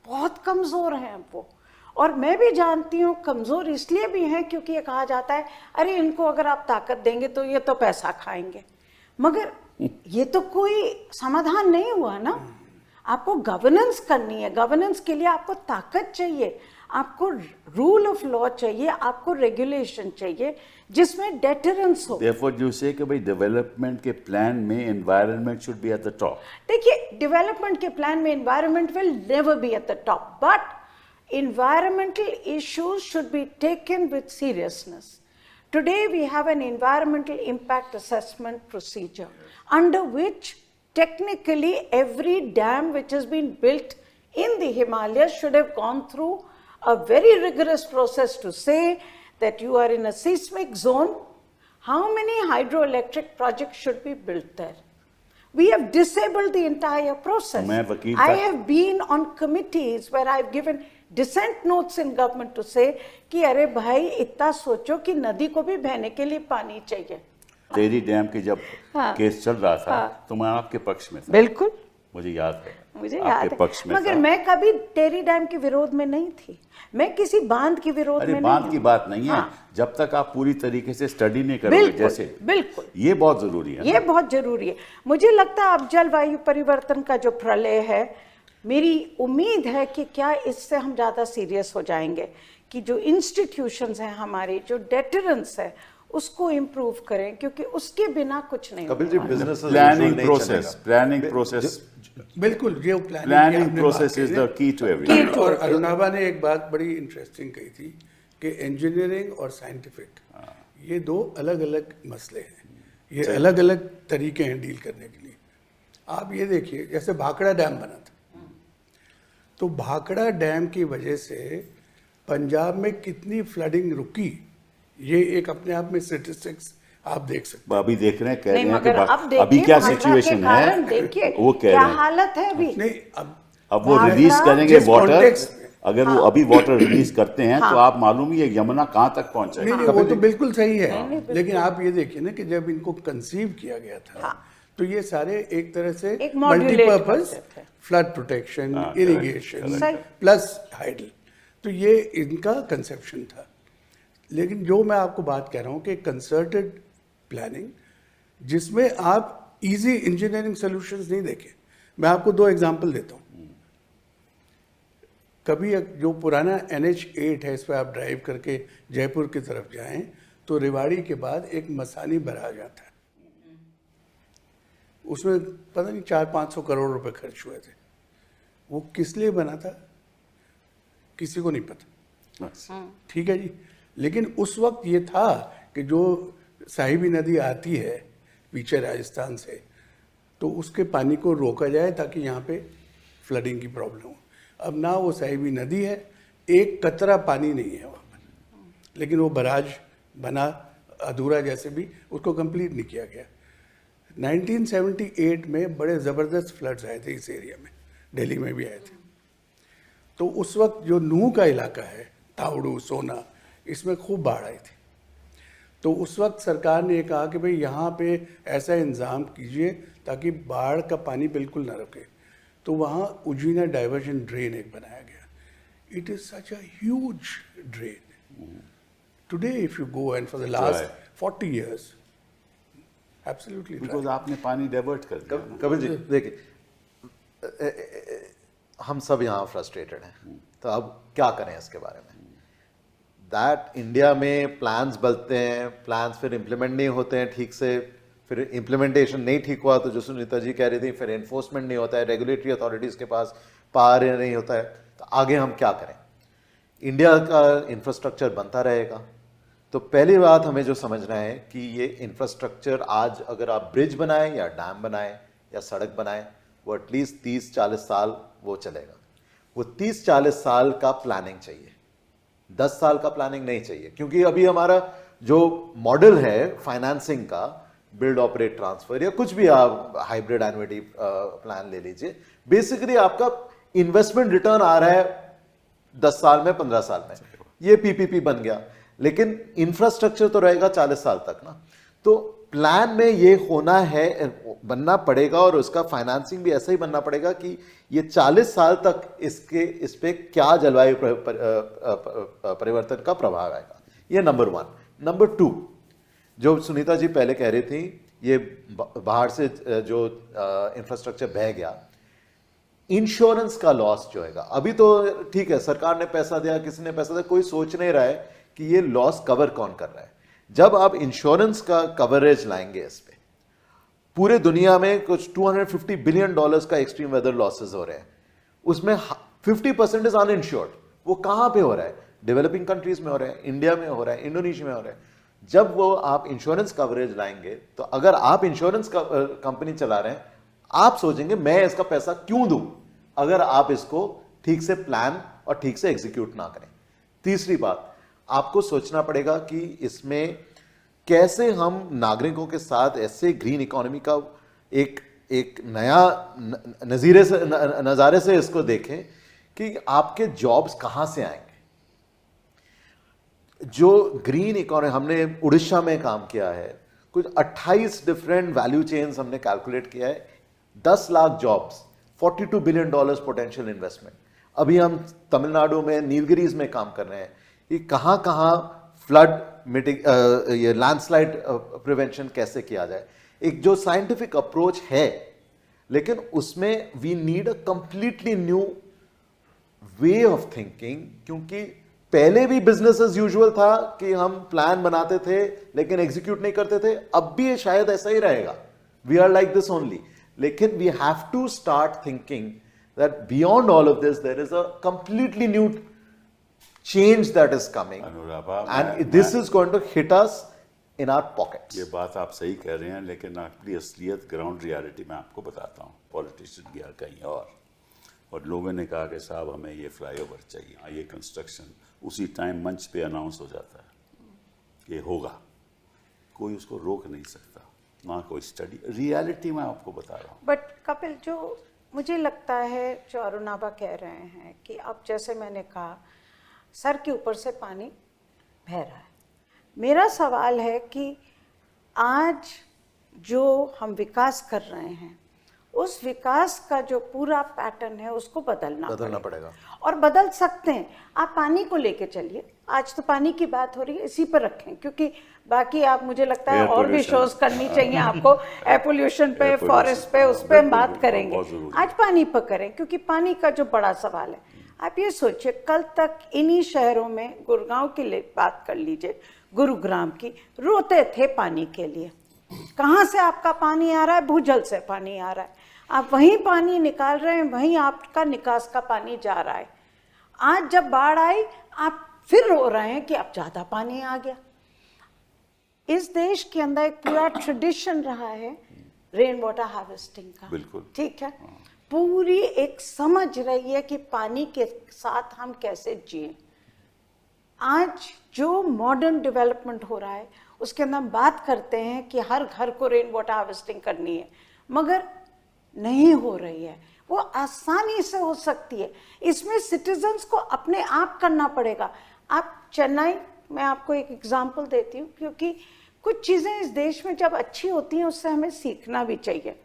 बहुत कमज़ोर है वो। और मैं भी जानती हूँ कमज़ोर इसलिए भी हैं क्योंकि ये कहा जाता है अरे इनको अगर आप ताकत देंगे तो ये तो पैसा खाएंगे, मगर ये तो कोई समाधान नहीं हुआ ना। आपको गवर्नेंस करनी है, गवर्नेंस के लिए आपको ताकत चाहिए, आपको रूल ऑफ लॉ चाहिए, आपको रेगुलेशन चाहिए जिसमें डेटरेंस हो। Therefore you say कि भाई डेवलपमेंट के प्लान में environment should B at the top. देखिए डेवलपमेंट के प्लान में environment will never be at the top, but environmental issues should be taken with seriousness. Today we have an environmental impact assessment procedure under which technically every dam which has been built in the Himalayas should have gone through a very rigorous process to say that you are in a seismic zone, how many hydroelectric projects should be built there. We have disabled the entire process. I have been on committees where I've given dissent notes in government to say कि अरे भाई इतना सोचो कि नदी को भी बहने के लिए पानी चाहिए। तेरी डैम के जब केस चल रहा था तो मैं आपके पक्ष में था। बिल्कुल मुझे याद है, मुझे आपके याद है, पक्ष में मगर था। मैं कभी टेरी डैम के विरोध में नहीं थी, मैं किसी बांध के विरोध अरे में बात नहीं की हूँ। बात नहीं है, हाँ, जब तक आप पूरी तरीके से स्टडी नहीं करोगे, बिल्कुल, जैसे बिल्कुल, ये बहुत जरूरी है ये ना? बहुत जरूरी है। मुझे लगता है अब जलवायु परिवर्तन का जो प्रलय है, मेरी उम्मीद है कि क्या इससे हम ज़्यादा सीरियस हो जाएंगे कि जो इंस्टीट्यूशंस हैं हमारे, जो डेटरेंस है उसको इम्प्रूव करें, क्योंकि उसके बिना कुछ नहीं कपिल जी, होगा। बिजनेस प्लानिंग प्रोसेस बिल्कुल ये planning process is the key to everything. और अरुणाबा ने एक बात बड़ी इंटरेस्टिंग कही थी कि इंजीनियरिंग और साइंटिफिक ये दो अलग अलग मसले हैं, ये अलग अलग तरीके हैं डील करने के लिए। आप ये देखिए, जैसे भाखड़ा डैम बना था, तो भाखड़ा डैम की वजह से पंजाब में कितनी फ्लडिंग रुकी, ये एक अपने आप में स्टेटिस्टिक्स आप देख सकते अभी देख रहे हैं, कह नहीं, रहे हैं मगर अब कि देखिए अभी क्या भाखड़ा के सिचुएशन कारण है, देखिए वो कह क्या रहे हैं। हालत है अभी। हैं। नहीं अब वो भाखड़ा रिलीज करेंगे जिस वाटर, context में- अगर वो अभी वाटर रिलीज करते हैं तो आप मालूम ही है यमुना कहाँ तक पहुंचा नहीं है। नहीं, वो तो बिल्कुल सही है, लेकिन आप ये देखिए ना कि जब इनको कंसीव किया गया था तो ये सारे एक तरह से एक modulate मल्टीपर्पज करते थे। फ्लड प्रोटेक्शन, इरिगेशन सही। प्लस हाइडल, तो ये इनका कंसेप्शन था। लेकिन जो मैं आपको बात कह रहा हूँ कि कंसर्टेड प्लानिंग जिसमें आप इजी इंजीनियरिंग सॉल्यूशंस नहीं देखे। मैं आपको दो एग्जांपल देता हूँ। कभी जो पुराना NH8 है, इस पर आप ड्राइव करके जयपुर की तरफ जाएं तो रेवाड़ी के बाद एक मसानी बराज आता है, उसमें पता नहीं 400-500 करोड़ रुपए खर्च हुए थे। वो किस लिए बना था किसी को नहीं पता, ठीक है जी। लेकिन उस वक्त ये था कि जो साहिबी नदी आती है पीछे राजस्थान से, तो उसके पानी को रोका जाए ताकि यहाँ पे फ्लडिंग की प्रॉब्लम हो। अब ना वो साहिबी नदी है, एक कतरा पानी नहीं है वहाँ पर, लेकिन वो बराज बना अधूरा, जैसे भी उसको कंप्लीट नहीं किया गया। 1978 में बड़े ज़बरदस्त फ्लड्स आए थे इस एरिया में, दिल्ली में भी आए थे। तो उस वक्त जो नूह का इलाका है, तावड़ू, सोना, इसमें खूब बाढ़ आई थी। तो उस वक्त सरकार ने कहा कि भाई यहाँ पे ऐसा इंतज़ाम कीजिए ताकि बाढ़ का पानी बिल्कुल ना रुके। तो वहाँ उजीना डाइवर्जन ड्रेन एक बनाया गया। It is such a huge drain. Today if you go and for the last 40 years absolutely, because आपने पानी डाइवर्ट कर दिया ना। कपिल जी देखिए, हम सब यहाँ फ्रस्ट्रेटेड हैं, तो अब क्या करें इसके बारे में? दैट इंडिया में प्लान्स बनते हैं, प्लान्स फिर इम्प्लीमेंट नहीं होते हैं ठीक से, फिर इम्प्लीमेंटेशन नहीं ठीक हुआ तो जो सुनीता जी कह रही थी, फिर एनफोर्समेंट नहीं होता है, रेगुलेटरी अथॉरिटीज़ के पास पावर नहीं होता है, तो आगे हम क्या करें? इंडिया का इंफ्रास्ट्रक्चर बनता रहेगा। तो पहली बात हमें जो समझना है कि ये इंफ्रास्ट्रक्चर आज अगर आप ब्रिज बनाएं या डैम बनाएं या सड़क बनाएं, वो एटलीस्ट 30-40 साल वो चलेगा। वो 30-40 साल का प्लानिंग चाहिए, 10 साल का प्लानिंग नहीं चाहिए। क्योंकि अभी हमारा जो मॉडल है फाइनेंसिंग का, बिल्ड ऑपरेट ट्रांसफर या कुछ भी आप हाइब्रिड एन्युटी प्लान ले लीजिए, बेसिकली आपका इन्वेस्टमेंट रिटर्न आ रहा है 10 साल में, 15 साल में, ये PPP बन गया। लेकिन इंफ्रास्ट्रक्चर तो रहेगा 40 साल तक ना। तो प्लान में ये होना है, बनना पड़ेगा, और उसका फाइनेंसिंग भी ऐसा ही बनना पड़ेगा कि ये 40 साल तक इस पे क्या जलवायु परिवर्तन का प्रभाव आएगा। ये नंबर 1। नंबर 2, जो सुनीता जी पहले कह रही थी, ये बाहर से जो इंफ्रास्ट्रक्चर बह गया, इंश्योरेंस का लॉस जो है, अभी तो ठीक है सरकार ने पैसा दिया, किसी ने पैसा दिया, कोई सोच नहीं रहा है कि ये लॉस कवर कौन कर रहा है। जब आप इंश्योरेंस का कवरेज लाएंगे इस पे, पूरे दुनिया में कुछ $250 बिलियन का एक्सट्रीम वेदर लॉसेस हो रहे हैं, उसमें 50% इज अनइंश्योर्ड। वो कहां पे हो रहा है? डेवलपिंग कंट्रीज में हो रहा है, इंडिया में हो रहा है, इंडोनेशिया में हो रहा है। जब वो आप इंश्योरेंस कवरेज लाएंगे, तो अगर आप इंश्योरेंस कंपनी चला रहे हैं, आप सोचेंगे मैं इसका पैसा क्यों दूं, अगर आप इसको ठीक से प्लान और ठीक से एग्जीक्यूट ना करें। तीसरी बात, आपको सोचना पड़ेगा कि इसमें कैसे हम नागरिकों के साथ ऐसे ग्रीन इकोनॉमी का एक नया नज़ारे से इसको देखें कि आपके जॉब्स कहां से आएंगे। जो ग्रीन इकोनॉमी, हमने उड़ीसा में काम किया है, कुछ 28 डिफरेंट वैल्यू चेन्स हमने कैलकुलेट किया है, 10 lakh jobs $42 billion potential investment. अभी हम तमिलनाडु में नीलगिरीज में काम कर रहे हैं कि कहाँ कहाँ फ्लड ये लैंडस्लाइड प्रिवेंशन कैसे किया जाए। एक जो साइंटिफिक अप्रोच है, लेकिन उसमें we need a completely new way of thinking, क्योंकि पहले भी बिजनेस एज यूजुअल था कि हम प्लान बनाते थे लेकिन एग्जीक्यूट नहीं करते थे। अब भी शायद ऐसा ही रहेगा, we are like this only. लेकिन we have to start thinking that beyond all of this there is a completely new change that is coming, Anuradha, and this is going to hit us in our pockets. ये बात आप सही कह रहे हैं, लेकिन अपनी असलियत ग्राउंड रियलिटी में आपको बताता हूँ। पॉलिटिशियन गया कहीं और लोगों ने कहा कि साहब हमें ये फ्लाईओवर चाहिए, ये कंस्ट्रक्शन, उसी टाइम मंच पे अनाउंस हो जाता है कि होगा, कोई उसको रोक नहीं सकता, ना कोई स्टडी। रियलिटी में आपको बता रहा हूँ। बट कपिल, जो मुझे लगता है जो अरुण आभा कह रहे हैं कि अब जैसे मैंने कहा सर के ऊपर से पानी बह रहा है। मेरा सवाल है कि आज जो हम विकास कर रहे हैं, उस विकास का जो पूरा पैटर्न है उसको बदलना पड़ेगा। और बदल सकते हैं। आप पानी को लेके चलिए, आज तो पानी की बात हो रही है, इसी पर रखें, क्योंकि बाकी आप, मुझे लगता है और भी शोज करनी चाहिए आपको, एयर पोल्यूशन पे, फॉरेस्ट पे, उस पे हम बात करेंगे। आज पानी पर करें, क्योंकि पानी का जो बड़ा सवाल है। आप ये सोचिए, कल तक इन्हीं शहरों में, गुड़गांव की बात कर लीजिए, गुरुग्राम की, रोते थे पानी के लिए। कहाँ से आपका पानी आ रहा है? भूजल से पानी आ रहा है। आप वहीं पानी निकाल रहे हैं, वहीं आपका निकास का पानी जा रहा है। आज जब बाढ़ आई, आप फिर रो रहे हैं कि अब ज्यादा पानी आ गया। इस देश के अंदर एक पूरा ट्रेडिशन रहा है रेन वाटर हार्वेस्टिंग का। बिल्कुल ठीक है। पूरी एक समझ रही है कि पानी के साथ हम कैसे जिए। आज जो मॉडर्न डेवलपमेंट हो रहा है उसके अंदर हम बात करते हैं कि हर घर को रेन वाटर हार्वेस्टिंग करनी है, मगर नहीं हो रही है। वो आसानी से हो सकती है, इसमें सिटीजन्स को अपने आप करना पड़ेगा। आप चेन्नई, मैं आपको एक एग्जांपल देती हूँ, क्योंकि कुछ चीज़ें इस देश में जब अच्छी होती हैं उससे हमें सीखना भी चाहिए।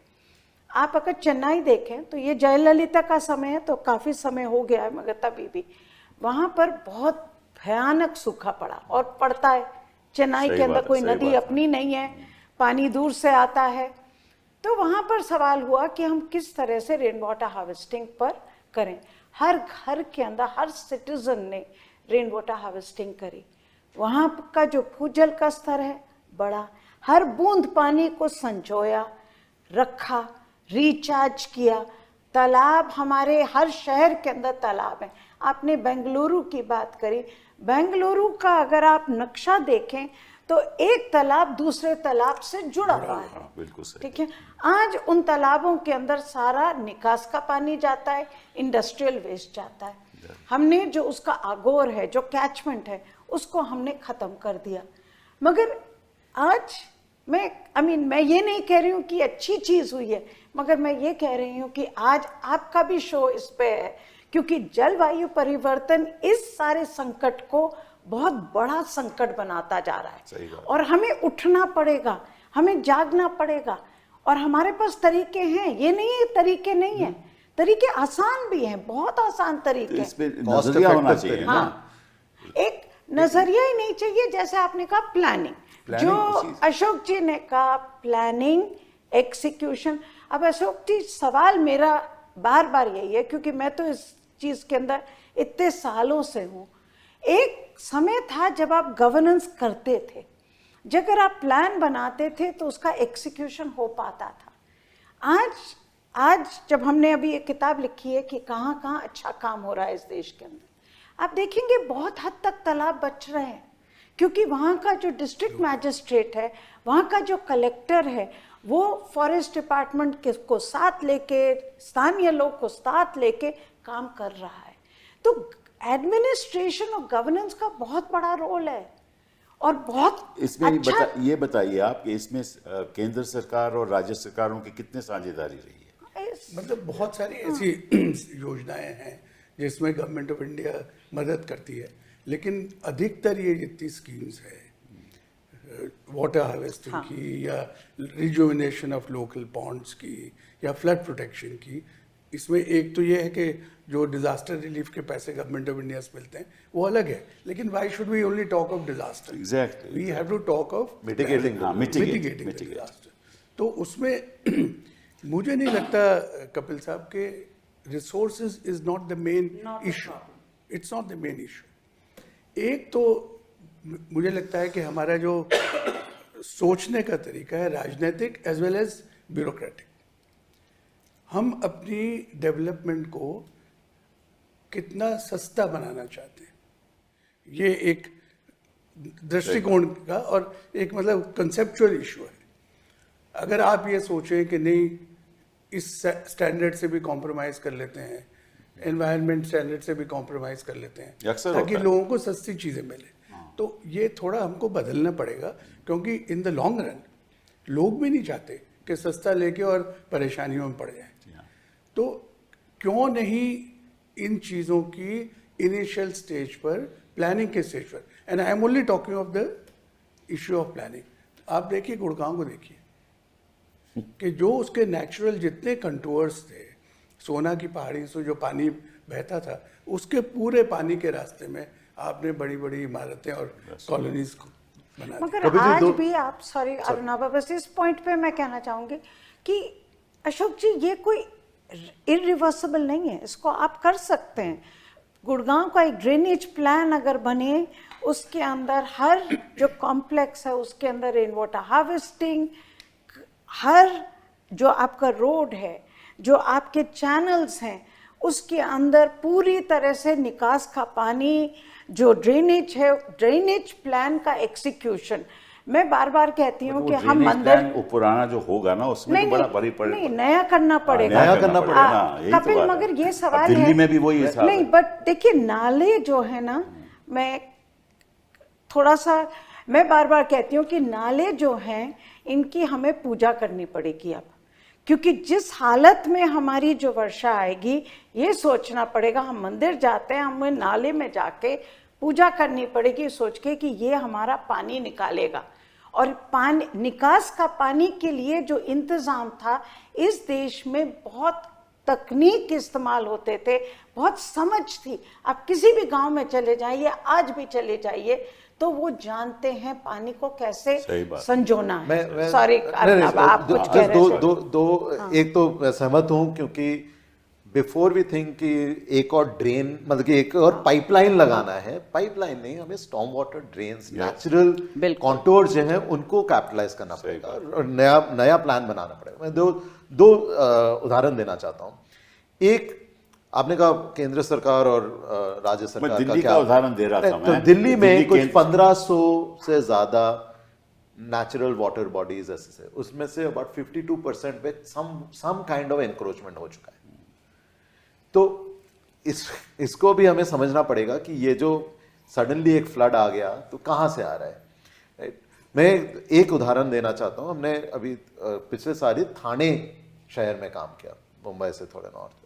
आप अगर चेन्नई देखें तो ये जयललिता का समय है, तो काफ़ी समय हो गया है, मगर तभी भी वहाँ पर बहुत भयानक सूखा पड़ा और पड़ता है। चेन्नई के अंदर कोई नदी अपनी नहीं है, पानी दूर से आता है। तो वहाँ पर सवाल हुआ कि हम किस तरह से रेन वाटर हार्वेस्टिंग पर करें। हर घर के अंदर हर सिटीजन ने रेन वाटर हार्वेस्टिंग करी। वहाँ का जो भूजल का स्तर है बढ़ा, हर बूंद पानी को संजोया, रखा, रिचार्ज किया। तालाब, हमारे हर शहर के अंदर तालाब है। आपने बेंगलुरु की बात करी, बेंगलुरु का अगर आप नक्शा देखें तो एक तालाब दूसरे तालाब से जुड़ा हुआ है। बिल्कुल सही। ठीक है। आज उन तालाबों के अंदर सारा निकास का पानी जाता है, इंडस्ट्रियल वेस्ट जाता है। हमने जो उसका आगोर है, जो कैचमेंट है, उसको हमने खत्म कर दिया। मगर आज मैं ये नहीं कह रही हूँ कि अच्छी चीज हुई है, मगर मैं ये कह रही हूँ कि आज आपका भी शो इस पे है, क्योंकि जलवायु परिवर्तन इस सारे संकट को बहुत बड़ा संकट बनाता जा रहा है। और हमें उठना पड़ेगा, हमें जागना पड़ेगा। और हमारे पास तरीके हैं, ये नहीं है तरीके नहीं है, तरीके आसान भी हैं, बहुत आसान तरीके। इसमें नजरिया होना चाहिए ना। एक नजरिया ही नहीं चाहिए, जैसे आपने कहा प्लानिंग, जो अशोक जी ने कहा प्लानिंग, एग्जीक्यूशन। अब अशोक जी, सवाल मेरा बार बार यही है, क्योंकि मैं तो इस चीज के अंदर इतने सालों से हूँ। एक समय था जब आप गवर्नेंस करते थे, अगर आप प्लान बनाते थे तो उसका एग्जीक्यूशन हो पाता था। आज जब हमने अभी एक किताब लिखी है कि कहाँ कहाँ अच्छा काम हो रहा है इस देश के अंदर, आप देखेंगे बहुत हद तक तालाब बच रहे हैं, क्योंकि वहाँ का जो डिस्ट्रिक्ट मैजिस्ट्रेट है, वहाँ का जो कलेक्टर है, वो फॉरेस्ट डिपार्टमेंट को साथ लेके, स्थानीय लोग को साथ लेके काम कर रहा है। तो एडमिनिस्ट्रेशन और गवर्नेंस का बहुत बड़ा रोल है। और बहुत इसमें अच्छा ये बताइए आप कि इसमें केंद्र सरकार और राज्य सरकारों की कितने साझेदारी रही है? मतलब बहुत सारी ऐसी योजनाएं हैं जिसमें गवर्नमेंट ऑफ इंडिया मदद करती है, लेकिन अधिकतर ये जितनी स्कीम्स है, वाटर हार्वेस्टिंग की या रिजुविनेशन ऑफ लोकल पॉन्ड्स की या फ्लड प्रोटेक्शन की, इसमें एक तो ये है कि जो डिजास्टर रिलीफ के पैसे गवर्नमेंट ऑफ इंडिया से मिलते हैं वो अलग है, लेकिन why should we only talk of disaster? Exactly. We have to talk of Mitigating. Mitigating disaster. तो उसमें मुझे नहीं लगता कपिल साहब के resources is not the main issue, it's not the main issue. एक तो मुझे लगता है कि हमारा जो सोचने का तरीका है राजनीतिक एज वेल एज ब्यूरोक्रेटिक, हम अपनी डेवलपमेंट को कितना सस्ता बनाना चाहते हैं, ये एक दृष्टिकोण का और एक मतलब कंसेप्चुअल इशू है। अगर आप ये सोचें कि नहीं इस स्टैंडर्ड से भी कॉम्प्रोमाइज़ कर लेते हैं, एनवायरनमेंट स्टैंडर्ड से भी कॉम्प्रोमाइज़ कर लेते हैं अक्सर ताकि होता है। लोगों को सस्ती चीज़ें मिले, तो ये थोड़ा हमको बदलना पड़ेगा, क्योंकि इन द लॉन्ग रन लोग भी नहीं चाहते कि सस्ता लेके और परेशानियों में पड़ जाए। तो क्यों नहीं इन चीज़ों की इनिशियल स्टेज पर, प्लानिंग के स्टेज पर, and I am only talking of the issue of planning. आप देखिए गुड़गांव को देखिए कि जो उसके नेचुरल जितने कंटूर्स थे, सोना की पहाड़ी से जो पानी बहता था, उसके पूरे पानी के रास्ते में आपने बड़ी बड़ी इमारतें और कॉलोनीज को बना दी। मगर आज भी आप, सॉरी अरुणाबा, बस इस पॉइंट पे मैं कहना चाहूंगी कि अशोक जी ये कोई इरिवर्सिबल नहीं है, इसको आप कर सकते हैं। गुड़गांव का एक ड्रेनेज प्लान अगर बने, उसके अंदर हर जो कॉम्प्लेक्स है उसके अंदर रेन वाटर हार्वेस्टिंग, हर जो आपका रोड है, जो आपके चैनल्स हैं, उसके अंदर पूरी तरह से निकास का पानी, जो ड्रेनेज है, ड्रेनेज प्लान का एग्जीक्यूशन। मैं बार बार कहती हूँ कि हम मंदिर, वो पुराना जो होगा ना उसमें तो बड़ा बड़ी पड़ेगा, नहीं नया करना पड़ेगा, नया करना पड़ेगा। हाँ, यही तो कपिल, बात है। मगर ये अब सवाल दिल्ली है, में भी वही हिसाब नहीं है। बट देखिए नाले जो है ना, मैं थोड़ा सा, मैं बार बार कहती हूँ कि नाले जो हैं इनकी हमें पूजा करनी पड़ेगी अब, क्योंकि जिस हालत में हमारी जो वर्षा आएगी, ये सोचना पड़ेगा, हम मंदिर जाते हैं, हमें नाले में जाके पूजा करनी पड़ेगी सोच के कि ये हमारा पानी निकालेगा। और पानी, निकास का पानी के लिए जो इंतज़ाम था, इस देश में बहुत तकनीक इस्तेमाल होते थे, बहुत समझ थी। आप किसी भी गांव में चले जाइए, आज भी चले जाइए, तो वो जानते हैं पानी को कैसे संजोना है। सॉरी आप कुछ कह रहे थे। दो एक तो मैं सहमत हूं, क्योंकि बिफोर वी थिंक कि एक और ड्रेन, मतलब कि एक और पाइपलाइन लगाना है, पाइपलाइन नहीं, हमें storm water drains, natural contour जो है उनको कैपिटलाइज करना पड़ेगा और नया प्लान बनाना पड़ेगा। मैं दो उदाहरण देना चाहता हूँ। एक, आपने कहा केंद्र सरकार और राज्य सरकार दिल्ली का उदाहरण दे रहा था तो मैं। दिल्ली में कुछ 1500 से ज्यादा नेचुरल वाटर बॉडीज ऐसे से, उसमें से अबाउट 52% पे सम काइंड ऑफ एनक्रोचमेंट हो चुका है। तो इसको भी हमें समझना पड़ेगा कि ये जो सडनली एक फ्लड आ गया तो कहाँ से आ रहा है। मैं एक उदाहरण देना चाहता हूँ। हमने अभी पिछले साल ही थाने शहर में काम किया, मुंबई से थोड़े नॉर्थ में।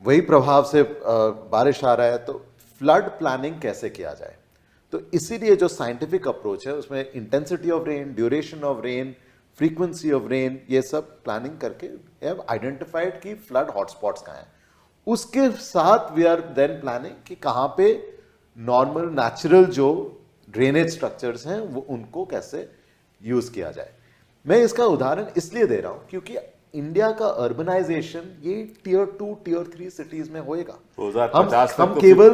वही प्रभाव से बारिश आ रहा है, तो फ्लड प्लानिंग कैसे किया जाए। तो इसीलिए जो साइंटिफिक अप्रोच है उसमें intensity of rain, duration of rain, frequency of rain, ये सब प्लानिंग करके हैव आइडेंटिफाइड कि फ्लड हॉटस्पॉट्स कहाँ हैं। उसके साथ वी आर देन प्लानिंग कि कहाँ पे नॉर्मल नेचुरल जो ड्रेनेज स्ट्रक्चर्स हैं वो उनको कैसे यूज किया जाए। मैं इसका उदाहरण इसलिए दे रहा हूं क्योंकि इंडिया का अर्बनाइजेशन ये टियर 2 टियर 3 सिटीज में होएगा। हम केवल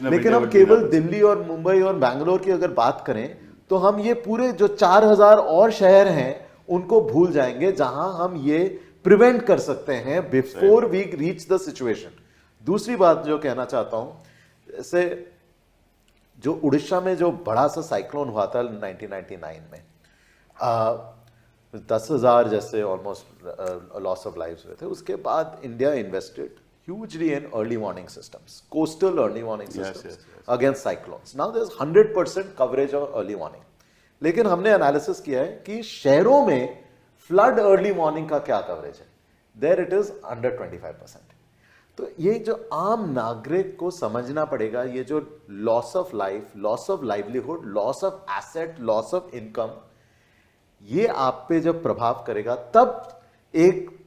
लेकिन हम केवल दिल्ली और मुंबई और बैंगलोर की अगर बात करें तो हम ये पूरे जो 4000 और शहर हैं उनको भूल जाएंगे जहां हम ये प्रिवेंट कर सकते हैं before we reach the situation. दूसरी बात जो कहना चाहता हूं, जैसे जो उड़ीसा में जो बड़ा सा साइक्लोन हुआ था 1999 में, 10,000 जैसे ऑलमोस्ट लॉस ऑफ लाइव्स हुए थे। उसके बाद India invested hugely in early warning systems, coastal early warning systems against cyclones. Now there's 100% coverage of early warning. लेकिन हमने एनालिसिस किया है कि शहरों में फ्लड अर्ली वार्निंग का क्या कवरेज है। There it is under 25%. तो ये जो आम नागरिक को समझना पड़ेगा, ये जो loss of life, loss of livelihood, loss of asset, loss of income, ये आप पे जब प्रभाव करेगा तब एक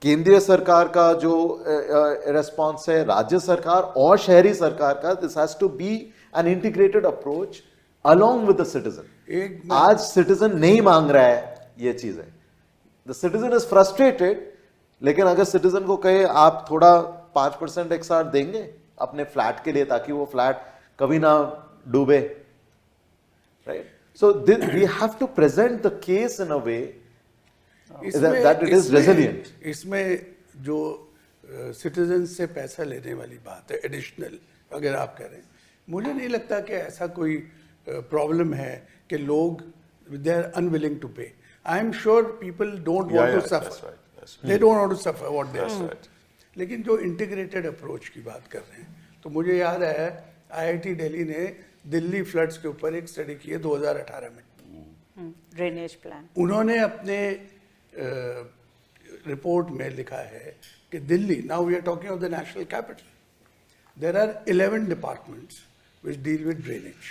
केंद्रीय सरकार का जो रेस्पॉन्स है, राज्य सरकार और शहरी सरकार का, this has to be an integrated approach along with the citizen. आज सिटीजन नहीं मांग रहा है ये चीजें, द सिटीजन इज फ्रस्ट्रेटेड, लेकिन अगर सिटीजन को कहे आप थोड़ा 5% एक्स्ट्रा देंगे अपने फ्लैट के लिए ताकि वो फ्लैट कभी ना डूबे, right? So we have to present the case in a way that it is resilient. इसमें जो सिटीजन से पैसा लेने वाली बात है एडिशनल, अगर आप कह रहे हैं, मुझे नहीं लगता कि ऐसा कोई प्रॉब्लम है कि लोग they are unwilling to pay. I am sure people don't want to suffer, they don't want to suffer what they are. लेकिन जो इंटीग्रेटेड अप्रोच की बात कर रहे हैं, तो मुझे याद है IIT दिल्ली ने दिल्ली फ्लड्स के ऊपर एक स्टडी की है 2018 में, ड्रेनेज प्लान। उन्होंने अपने रिपोर्ट में लिखा है कि Delhi, now we are talking of the national capital, there are 11 departments which deal with drainage.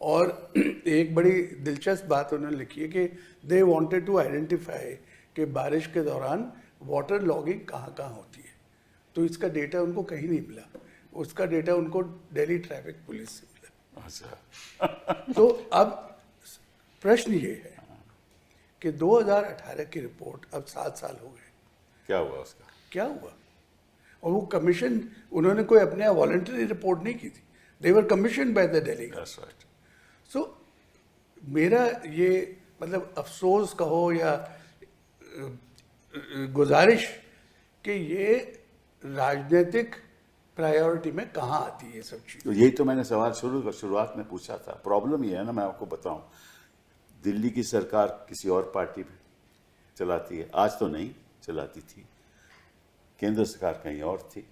और एक बड़ी दिलचस्प बात उन्होंने लिखी है कि दे वांटेड टू आइडेंटिफाई कि बारिश के दौरान वाटर लॉगिंग कहाँ कहाँ होती है, तो इसका डेटा उनको कहीं नहीं मिला, उसका डेटा उनको दिल्ली ट्रैफिक पुलिस से मिला। अच्छा। तो अब प्रश्न ये है कि 2018 की रिपोर्ट अब 7 साल हो गए, क्या हुआ उसका? क्या हुआ? और वो कमीशन, उन्होंने कोई अपने वॉलंटरी रिपोर्ट नहीं की थी, they were commission by the Delhi. That's right. So मेरा ये मतलब अफसोस कहो या गुजारिश कि ये राजनीतिक प्रायोरिटी में कहाँ आती है ये सब चीज़। तो यही तो मैंने सवाल शुरुआत में पूछा था। प्रॉब्लम ये है ना, मैं आपको बताऊं, दिल्ली की सरकार किसी और पार्टी में चलाती है, आज तो नहीं चलाती थी, केंद्र सरकार कहीं और थी,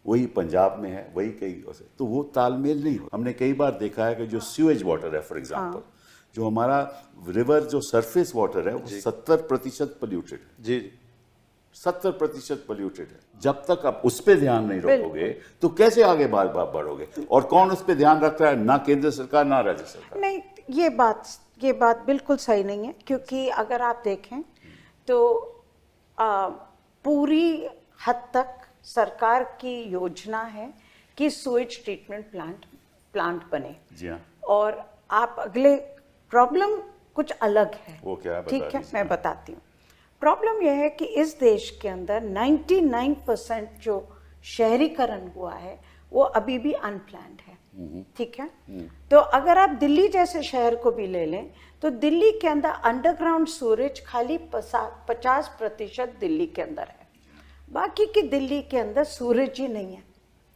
वही पंजाब में है, वही कहीं और से, तो वो तालमेल नहीं हो। हमने कई बार देखा है कि जो सीवेज वाटर है फॉर एग्जांपल, जो हमारा रिवर जो सरफेस वाटर है वो 70% पोल्यूटेड है। जी 70% पोल्यूटेड है। जब तक आप उस पर ध्यान नहीं रखोगे तो कैसे आगे बढ़ोगे? और कौन उस पर ध्यान रख रहा है? ना केंद्र सरकार ना राज्य सरकार। नहीं, ये बात बिल्कुल सही नहीं है, क्योंकि अगर आप देखें तो पूरी हद तक सरकार की योजना है कि सुएज ट्रीटमेंट प्लांट बने। जी हाँ। और आप अगले प्रॉब्लम कुछ अलग है, वो क्या है? ठीक है, मैं बताती हूँ। प्रॉब्लम यह है कि इस देश के अंदर 99% जो शहरीकरण हुआ है वो अभी भी अनप्लान्ड है, ठीक है। तो अगर आप दिल्ली जैसे शहर को भी ले लें तो दिल्ली के अंदर अंडरग्राउंड सूरेज खाली 50% दिल्ली के अंदर है, बाकी की दिल्ली के अंदर सूरज ही नहीं है,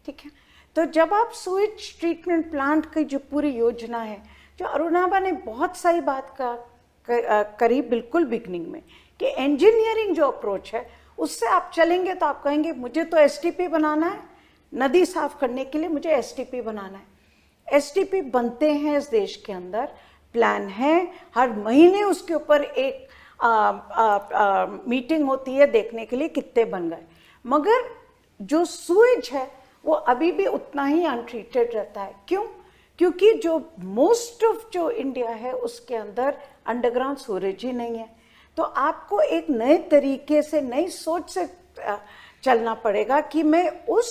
ठीक है। तो जब आप सुएज ट्रीटमेंट प्लांट की जो पूरी योजना है, जो अरुणाबा ने बहुत सही बात करी बिल्कुल बिगनिंग में, कि इंजीनियरिंग जो अप्रोच है उससे आप चलेंगे तो आप कहेंगे मुझे तो एसटीपी बनाना है, नदी साफ करने के लिए मुझे एसटीपी बनाना है। एसटीपी बनते हैं इस देश के अंदर, प्लान है, हर महीने उसके ऊपर एक मीटिंग होती है देखने के लिए कितने बन गए, मगर जो सुएज है वो अभी भी उतना ही अनट्रीटेड रहता है। क्यों? क्योंकि जो मोस्ट ऑफ जो इंडिया है उसके अंदर अंडरग्राउंड सूरेज ही नहीं है। तो आपको एक नए तरीके से, नई सोच से चलना पड़ेगा कि मैं उस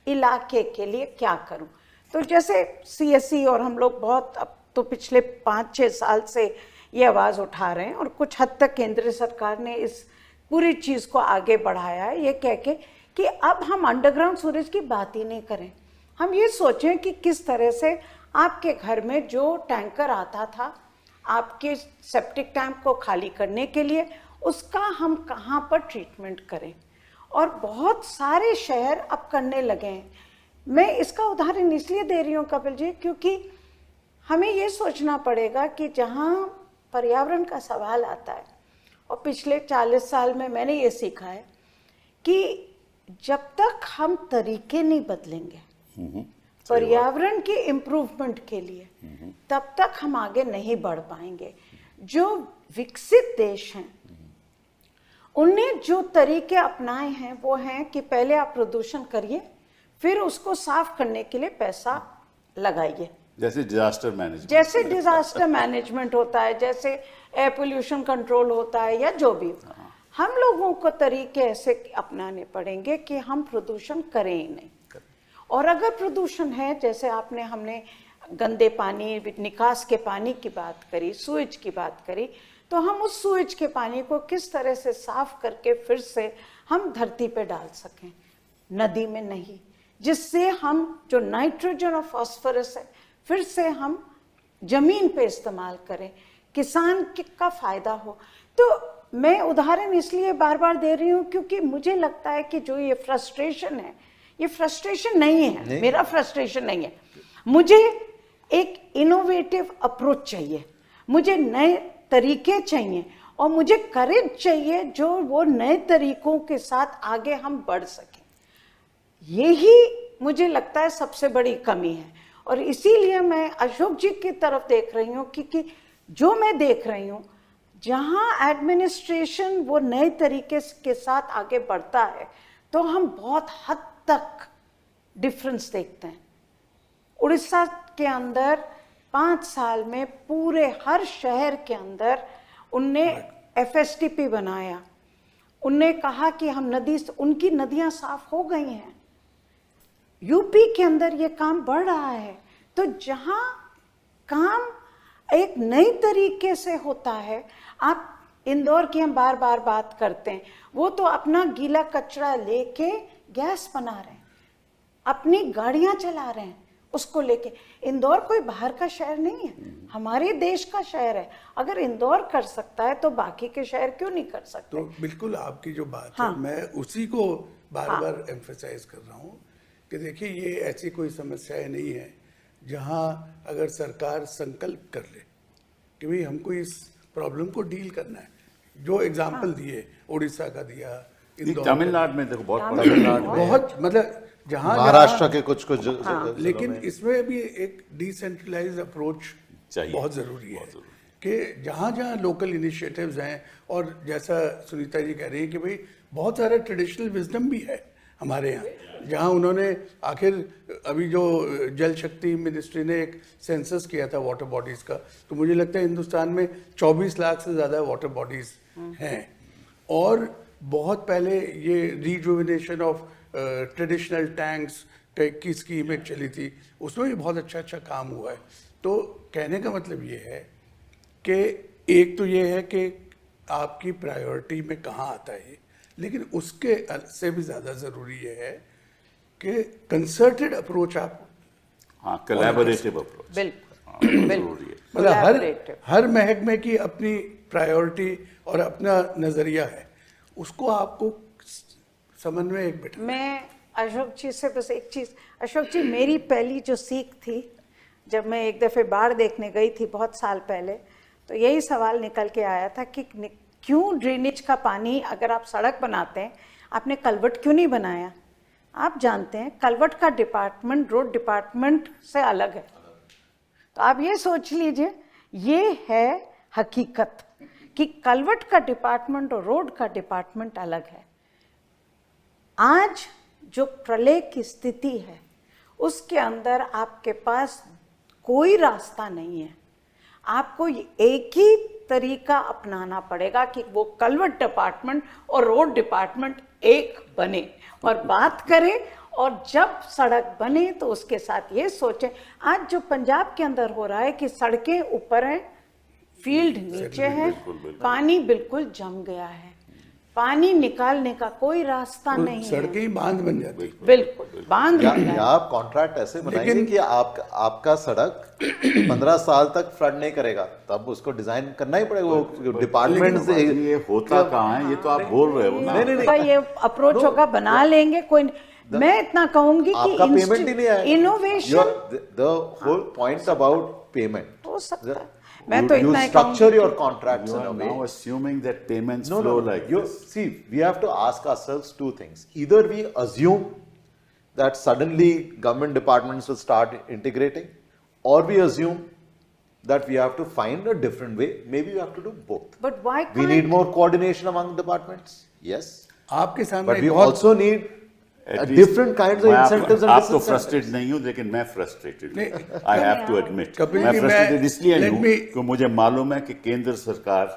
इलाके के लिए क्या करूं। तो जैसे CSE और हम लोग बहुत, अब तो पिछले 5-6 साल से ये आवाज़ उठा रहे हैं और कुछ हद तक केंद्र सरकार ने इस पूरी चीज़ को आगे बढ़ाया है, ये कह के कि अब हम अंडरग्राउंड सूरेज की बात ही नहीं करें। हम ये सोचें कि किस तरह से आपके घर में जो टैंकर आता था आपके सेप्टिक टैंक को खाली करने के लिए, उसका हम कहाँ पर ट्रीटमेंट करें। और बहुत सारे शहर अब करने लगे हैं। मैं इसका उदाहरण इसलिए दे रही हूँ कपिल जी, क्योंकि हमें ये सोचना पड़ेगा कि जहाँ पर्यावरण का सवाल आता है, और पिछले 40 साल में मैंने ये सीखा है कि जब तक हम तरीके नहीं बदलेंगे पर्यावरण के इम्प्रूवमेंट के लिए, तब तक हम आगे नहीं बढ़ पाएंगे। जो विकसित देश हैं उनने जो तरीके अपनाए हैं वो हैं कि पहले आप प्रदूषण करिए, फिर उसको साफ करने के लिए पैसा लगाइए, जैसे डिजास्टर मैनेजमेंट होता है, जैसे एयर पोल्यूशन कंट्रोल होता है, या जो भी। हम लोगों को तरीके ऐसे अपनाने पड़ेंगे कि हम प्रदूषण करें ही नहीं। और अगर प्रदूषण है, जैसे हमने गंदे पानी, निकास के पानी की बात करी, सूएज की बात करी, तो हम उस सूएज के पानी को किस तरह से साफ करके फिर से हम धरती पे डाल सकें, नदी में नहीं, जिससे हम जो नाइट्रोजन और फास्फोरस है फिर से हम जमीन पे इस्तेमाल करें, किसान का फायदा हो। तो मैं उदाहरण इसलिए बार बार दे रही हूँ क्योंकि मुझे लगता है कि जो ये फ्रस्ट्रेशन है, ये फ्रस्ट्रेशन नहीं है, मेरा फ्रस्ट्रेशन नहीं है। मुझे एक इनोवेटिव अप्रोच चाहिए, मुझे नए तरीके चाहिए और मुझे करेज चाहिए जो वो नए तरीकों के साथ आगे हम बढ़ सकें। यही मुझे लगता है सबसे बड़ी कमी है। और इसीलिए मैं अशोक जी की तरफ देख रही हूँ क्योंकि जो मैं देख रही हूँ, जहाँ एडमिनिस्ट्रेशन वो नए तरीके के साथ आगे बढ़ता है तो हम बहुत हद तक डिफरेंस देखते हैं। उड़ीसा के अंदर 5 साल में पूरे हर शहर के अंदर उनने FSTP बनाया, उनने कहा कि हम उनकी नदियां साफ हो गई हैं। यूपी के अंदर ये काम बढ़ रहा है। तो जहां काम एक नई तरीके से होता है, आप इंदौर की हम बार बार बात करते हैं, वो तो अपना गीला कचरा लेके गैस बना रहे हैं, अपनी गाड़ियां चला रहे हैं उसको लेके। इंदौर कोई बाहर का शहर नहीं है, हमारे देश का शहर है। अगर इंदौर कर सकता है तो बाकी के शहर क्यों नहीं कर सकते? तो बिल्कुल आपकी जो बात हाँ। है, मैं उसी को बार बार एम्फेसाइज कर रहा हूँ कि देखिए, ये ऐसी कोई समस्याएं नहीं है जहाँ अगर सरकार संकल्प कर ले कि भाई हमको इस प्रॉब्लम को डील करना है। जो एग्जाम्पल दिए, उड़ीसा का दिया, इंदौर का तमिलनाडु में देखो बहुत बहुत मतलब जहाँ महाराष्ट्र के कुछ लेकिन इसमें भी एक डिसेंट्रलाइज अप्रोच चाहिए, बहुत ज़रूरी है कि जहाँ जहाँ लोकल इनिशिएटिव्स हैं, और जैसा सुनीता जी कह रही है कि भाई बहुत सारा ट्रेडिशनल विजडम भी है हमारे यहाँ, जहाँ उन्होंने आखिर अभी जो जल शक्ति मिनिस्ट्री ने एक सेंसस किया था वाटर बॉडीज़ का, तो मुझे लगता है हिंदुस्तान में 24 लाख से ज़्यादा वाटर बॉडीज़ हैं। और बहुत पहले ये रिजुविनेशन ऑफ ट्रेडिशनल टैंक्स की स्कीम एक चली थी, उसमें भी बहुत अच्छा काम हुआ है। तो कहने का मतलब ये है कि एक तो ये है कि आपकी प्रायोरिटी में कहाँ आता है, लेकिन उसके से भी ज़्यादा ज़रूरी ये है कि कंसर्टेड अप्रोच आप, हाँ, कोलैबोरेटिव अप्रोच बिल्कुल जरूरी है। मतलब हर महकमे की अपनी प्रायोरिटी और अपना नज़रिया है, उसको आपको समन्वय एक बिठा। मैं अशोक जी से बस एक चीज़, अशोक जी, मेरी पहली जो सीख थी जब मैं एक दफ़े बाढ़ देखने गई थी बहुत साल पहले, तो यही सवाल निकल के आया था कि क्यों ड्रेनेज का पानी, अगर आप सड़क बनाते हैं, आपने कलवट क्यों नहीं बनाया? आप जानते हैं कलवट का डिपार्टमेंट रोड डिपार्टमेंट से अलग है। तो आप ये सोच लीजिए, ये है हकीकत कि कलवट का डिपार्टमेंट और रोड का डिपार्टमेंट अलग है। आज जो प्रलय की स्थिति है उसके अंदर आपके पास कोई रास्ता नहीं है, आपको एक ही तरीका अपनाना पड़ेगा कि वो कलवट डिपार्टमेंट और रोड डिपार्टमेंट एक बने और बात करें, और जब सड़क बने तो उसके साथ ये सोचें। आज जो पंजाब के अंदर हो रहा है कि सड़कें ऊपर हैं, फील्ड नीचे है, पानी बिल्कुल जम गया है, पानी निकालने का कोई रास्ता नहीं है, सड़कें ही बांध बन जाती है। बिल्कुल बांध बन या आप कॉन्ट्रैक्ट ऐसे बनाएंगे कि आपका सड़क 15 साल तक फ्लड नहीं करेगा, तब उसको डिजाइन करना ही पड़ेगा। वो डिपार्टमेंट से ये होता कहाँ है, ये तो आप बोल रहे हो ना। नहीं, ये अप्रोच होगा, बना लेंगे कोई। मैं इतना कहूंगी कि पेमेंट ही नहीं आया। Innovation, the whole point about payment हो सकता है। मैं तो you इतना structure your contracts in a way. Now assuming that payments No, flow no. like You this. see, we have to ask ourselves two things. Either we assume that suddenly government departments will start integrating, or we assume that we have to find a different way. Maybe we have to do both. But why We can't need more coordination among departments. Yes. आपके सामने But we बहुत also need At least different kinds of मैं incentives and आप तो disincentives. Frustrate नहीं हूँ, लेकिन मैं फ्रस्ट्रेटेड नहीं, हूँ। I have to admit Kapil मैं जी, फ्रस्ट्रेटेड इसलिए let हूँ me- कि मुझे मालूम है कि केंद्र सरकार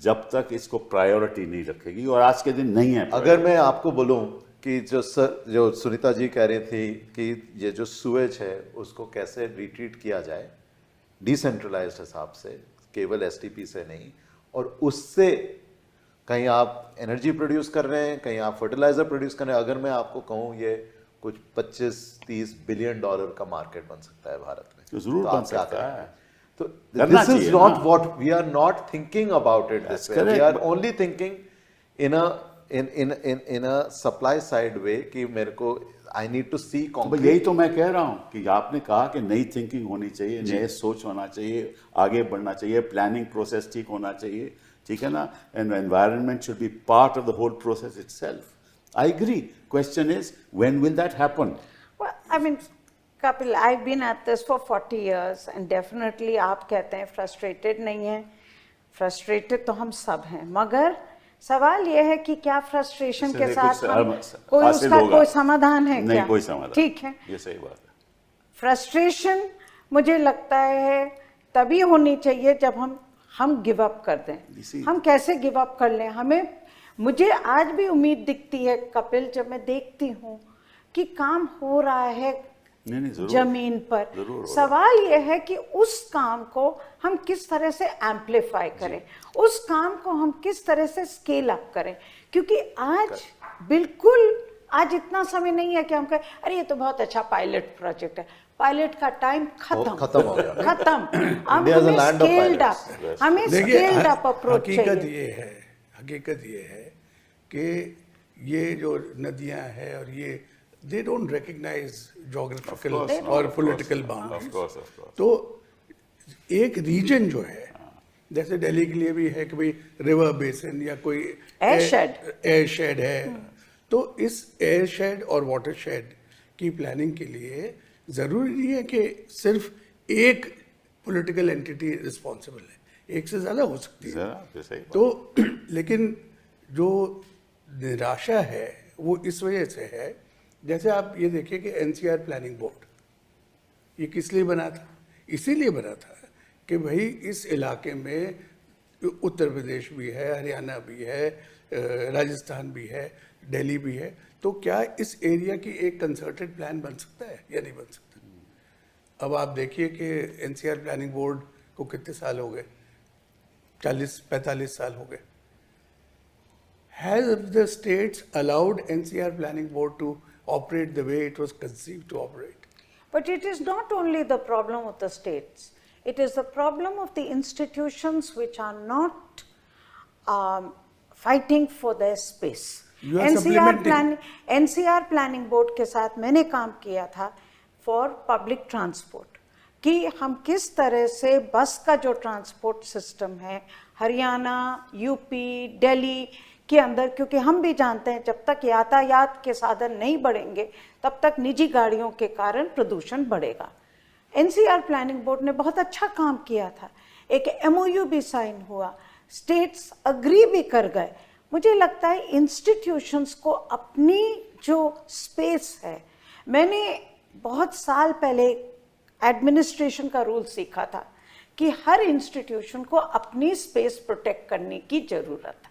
जब तक इसको प्रायोरिटी नहीं रखेगी, और आज के दिन नहीं है। अगर मैं आपको बोलूं कि जो सुनीता जी कह रही थी कि ये जो सुएज है उसको कैसे रिट्रीट किया जाए डिसेंट्रलाइज्ड हिसाब से, केवल एसटीपी से नहीं, और उससे कहीं आप एनर्जी प्रोड्यूस कर रहे हैं, कहीं आप फर्टिलाइजर प्रोड्यूस कर रहे हैं, अगर मैं आपको कहूं ये कुछ 25-30 बिलियन डॉलर का मार्केट बन सकता है भारत में, तो जरूर आप बन क्या सकता करेंगे? है। तो करना दिस इज चाहिए नॉट ना। What we are not thinking about it this way, we correct. Are only thinking in a supply side way कि मेरे को आई नीड टू सी तो भाई यही तो मैं कह रहा हूं कि आपने कहा कि नई थिंकिंग होनी चाहिए, नए सोच होना चाहिए, आगे बढ़ना चाहिए, प्लानिंग प्रोसेस ठीक होना चाहिए, ठीक है ना, and environment should be part of the whole process itself. I agree, question is when will that happen? Well, I mean, Kapil, I've been at this for 40 years and definitely आप कहते हैं frustrated नहीं है, frustrated तो हम सब हैं, मगर सवाल यह है कि क्या frustration के साथ हम कोई उसका कोई समाधान है क्या? नहीं, कोई समाधान, ठीक है, ये सही बात है। फ्रस्ट्रेशन मुझे लगता है तभी होनी चाहिए जब हम गिव अप कर दें। हम कैसे गिव अप कर लें? मुझे आज भी उम्मीद दिखती है कपिल, जब मैं देखती हूँ कि काम हो रहा है नहीं, जमीन पर। सवाल यह है कि उस काम को हम किस तरह से एम्पलीफाई करें, उस काम को हम किस तरह से स्केल अप करें, क्योंकि आज इतना समय नहीं है कि हम कहें अरे ये तो बहुत अच्छा पायलट प्रोजेक्ट है। पायलट का टाइम खत्म हो गया, खत्म। हमें स्केल्ड अप अप्रोच चाहिए। हकीकत ये है कि ये जो नदियां हैं और ये they don't recognize geographical और political boundaries। तो एक रीजन जो है, जैसे दिल्ली के लिए भी है कि भाई रिवर बेसिन या कोई एयर शेड है, तो इस एयर शेड और वाटर शेड की प्लानिंग के लिए जरूरी नहीं है कि सिर्फ एक पॉलिटिकल एंटिटी रिस्पॉन्सिबल है, एक से ज्यादा हो सकती है। तो लेकिन जो निराशा है वो इस वजह से है, जैसे आप ये देखिए कि एनसीआर प्लानिंग बोर्ड ये किस लिए बना था? इसीलिए बना था कि भाई इस इलाके में उत्तर प्रदेश भी है, हरियाणा भी है, राजस्थान भी है, दिल्ली भी है, तो क्या इस एरिया की एक कंसर्टेड प्लान बन सकता है या नहीं बन सकता? अब आप देखिए कि एनसीआर प्लानिंग बोर्ड को कितने साल हो गए, 40-45 साल हो गए। Has the states allowed NCR planning board to operate the way it was conceived to operate? But it is not only the problem of the states. It is the problem of the institutions which are not fighting for their space. NCR planning board के साथ मैंने काम किया था for public transport, कि हम किस तरह से बस का जो ट्रांसपोर्ट सिस्टम है हरियाणा, यूपी, दिल्ली के अंदर, क्योंकि हम भी जानते हैं जब तक यातायात के साधन नहीं बढ़ेंगे तब तक निजी गाड़ियों के कारण प्रदूषण बढ़ेगा। एनसीआर प्लानिंग बोर्ड ने बहुत अच्छा काम किया था, एक एमओयू भी साइन हुआ, स्टेट्स अग्री भी कर गए। मुझे लगता है इंस्टीट्यूशंस को अपनी जो स्पेस है, मैंने बहुत साल पहले एडमिनिस्ट्रेशन का रूल सीखा था कि हर इंस्टीट्यूशन को अपनी स्पेस प्रोटेक्ट करने की जरूरत है।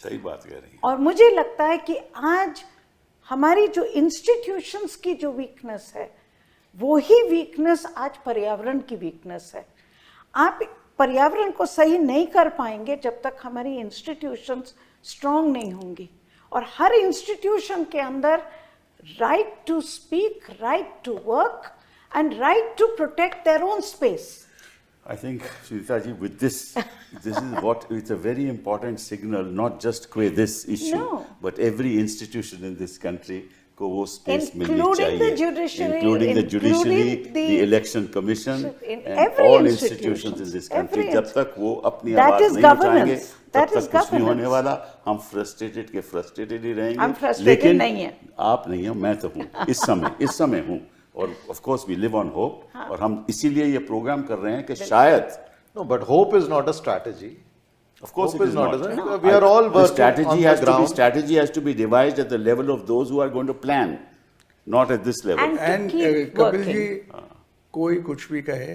सही बात कह रही हैं। और मुझे लगता है कि आज हमारी जो इंस्टीट्यूशंस की जो वीकनेस है, वो ही वीकनेस आज पर्यावरण की वीकनेस है। आप पर्यावरण को सही नहीं कर पाएंगे जब तक हमारी इंस्टीट्यूशंस स्ट्रांग नहीं होंगी, और हर इंस्टीट्यूशन के अंदर right to speak, right to work and right to protect their own space. I think, Sunita ji, with this is what, it's a very important signal, not just this issue, but every institution in this country को वो space मिलनी चाहिए, including the judiciary, the election commission, and all institutions in this country. जब तक वो अपनी आवाज नहीं उठाएंगे, तब तक कुछ नहीं होने वाला। हम frustrated ही रहेंगे, लेकिन आप नहीं हो, मैं तो हूँ इस समय हूँ, और of course we live on hope, और हम इसीलिए ये प्रोग्राम कर रहे हैं कि शायद no, but hope is not a strategy. Of course it is not. We are all working strategy has to be devised at the level of those who are going to plan, not at this level. And Kapil ji, कोई कुछ भी कहे,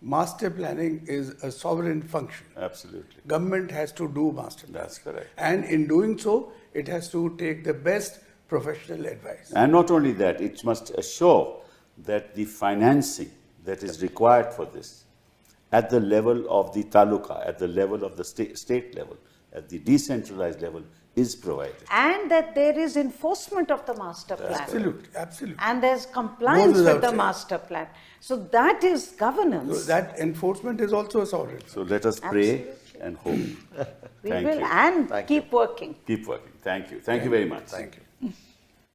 master planning is a sovereign function. Absolutely. Government has to do master planning. That's correct. And in doing so, it has to take the best professional advice. And not only that, it must assure that the financing that is required for this at the level of the taluka, at the level of the state level, at the decentralized level is provided. And that there is enforcement of the master plan. Absolutely, absolutely. And there's compliance Goes without with the saying. master plan. So that is So governance. that enforcement is also a sovereign. So let us pray and hope. We Thank will you. and Thank keep working. Keep working. Thank you. Thank you very much. Thank you.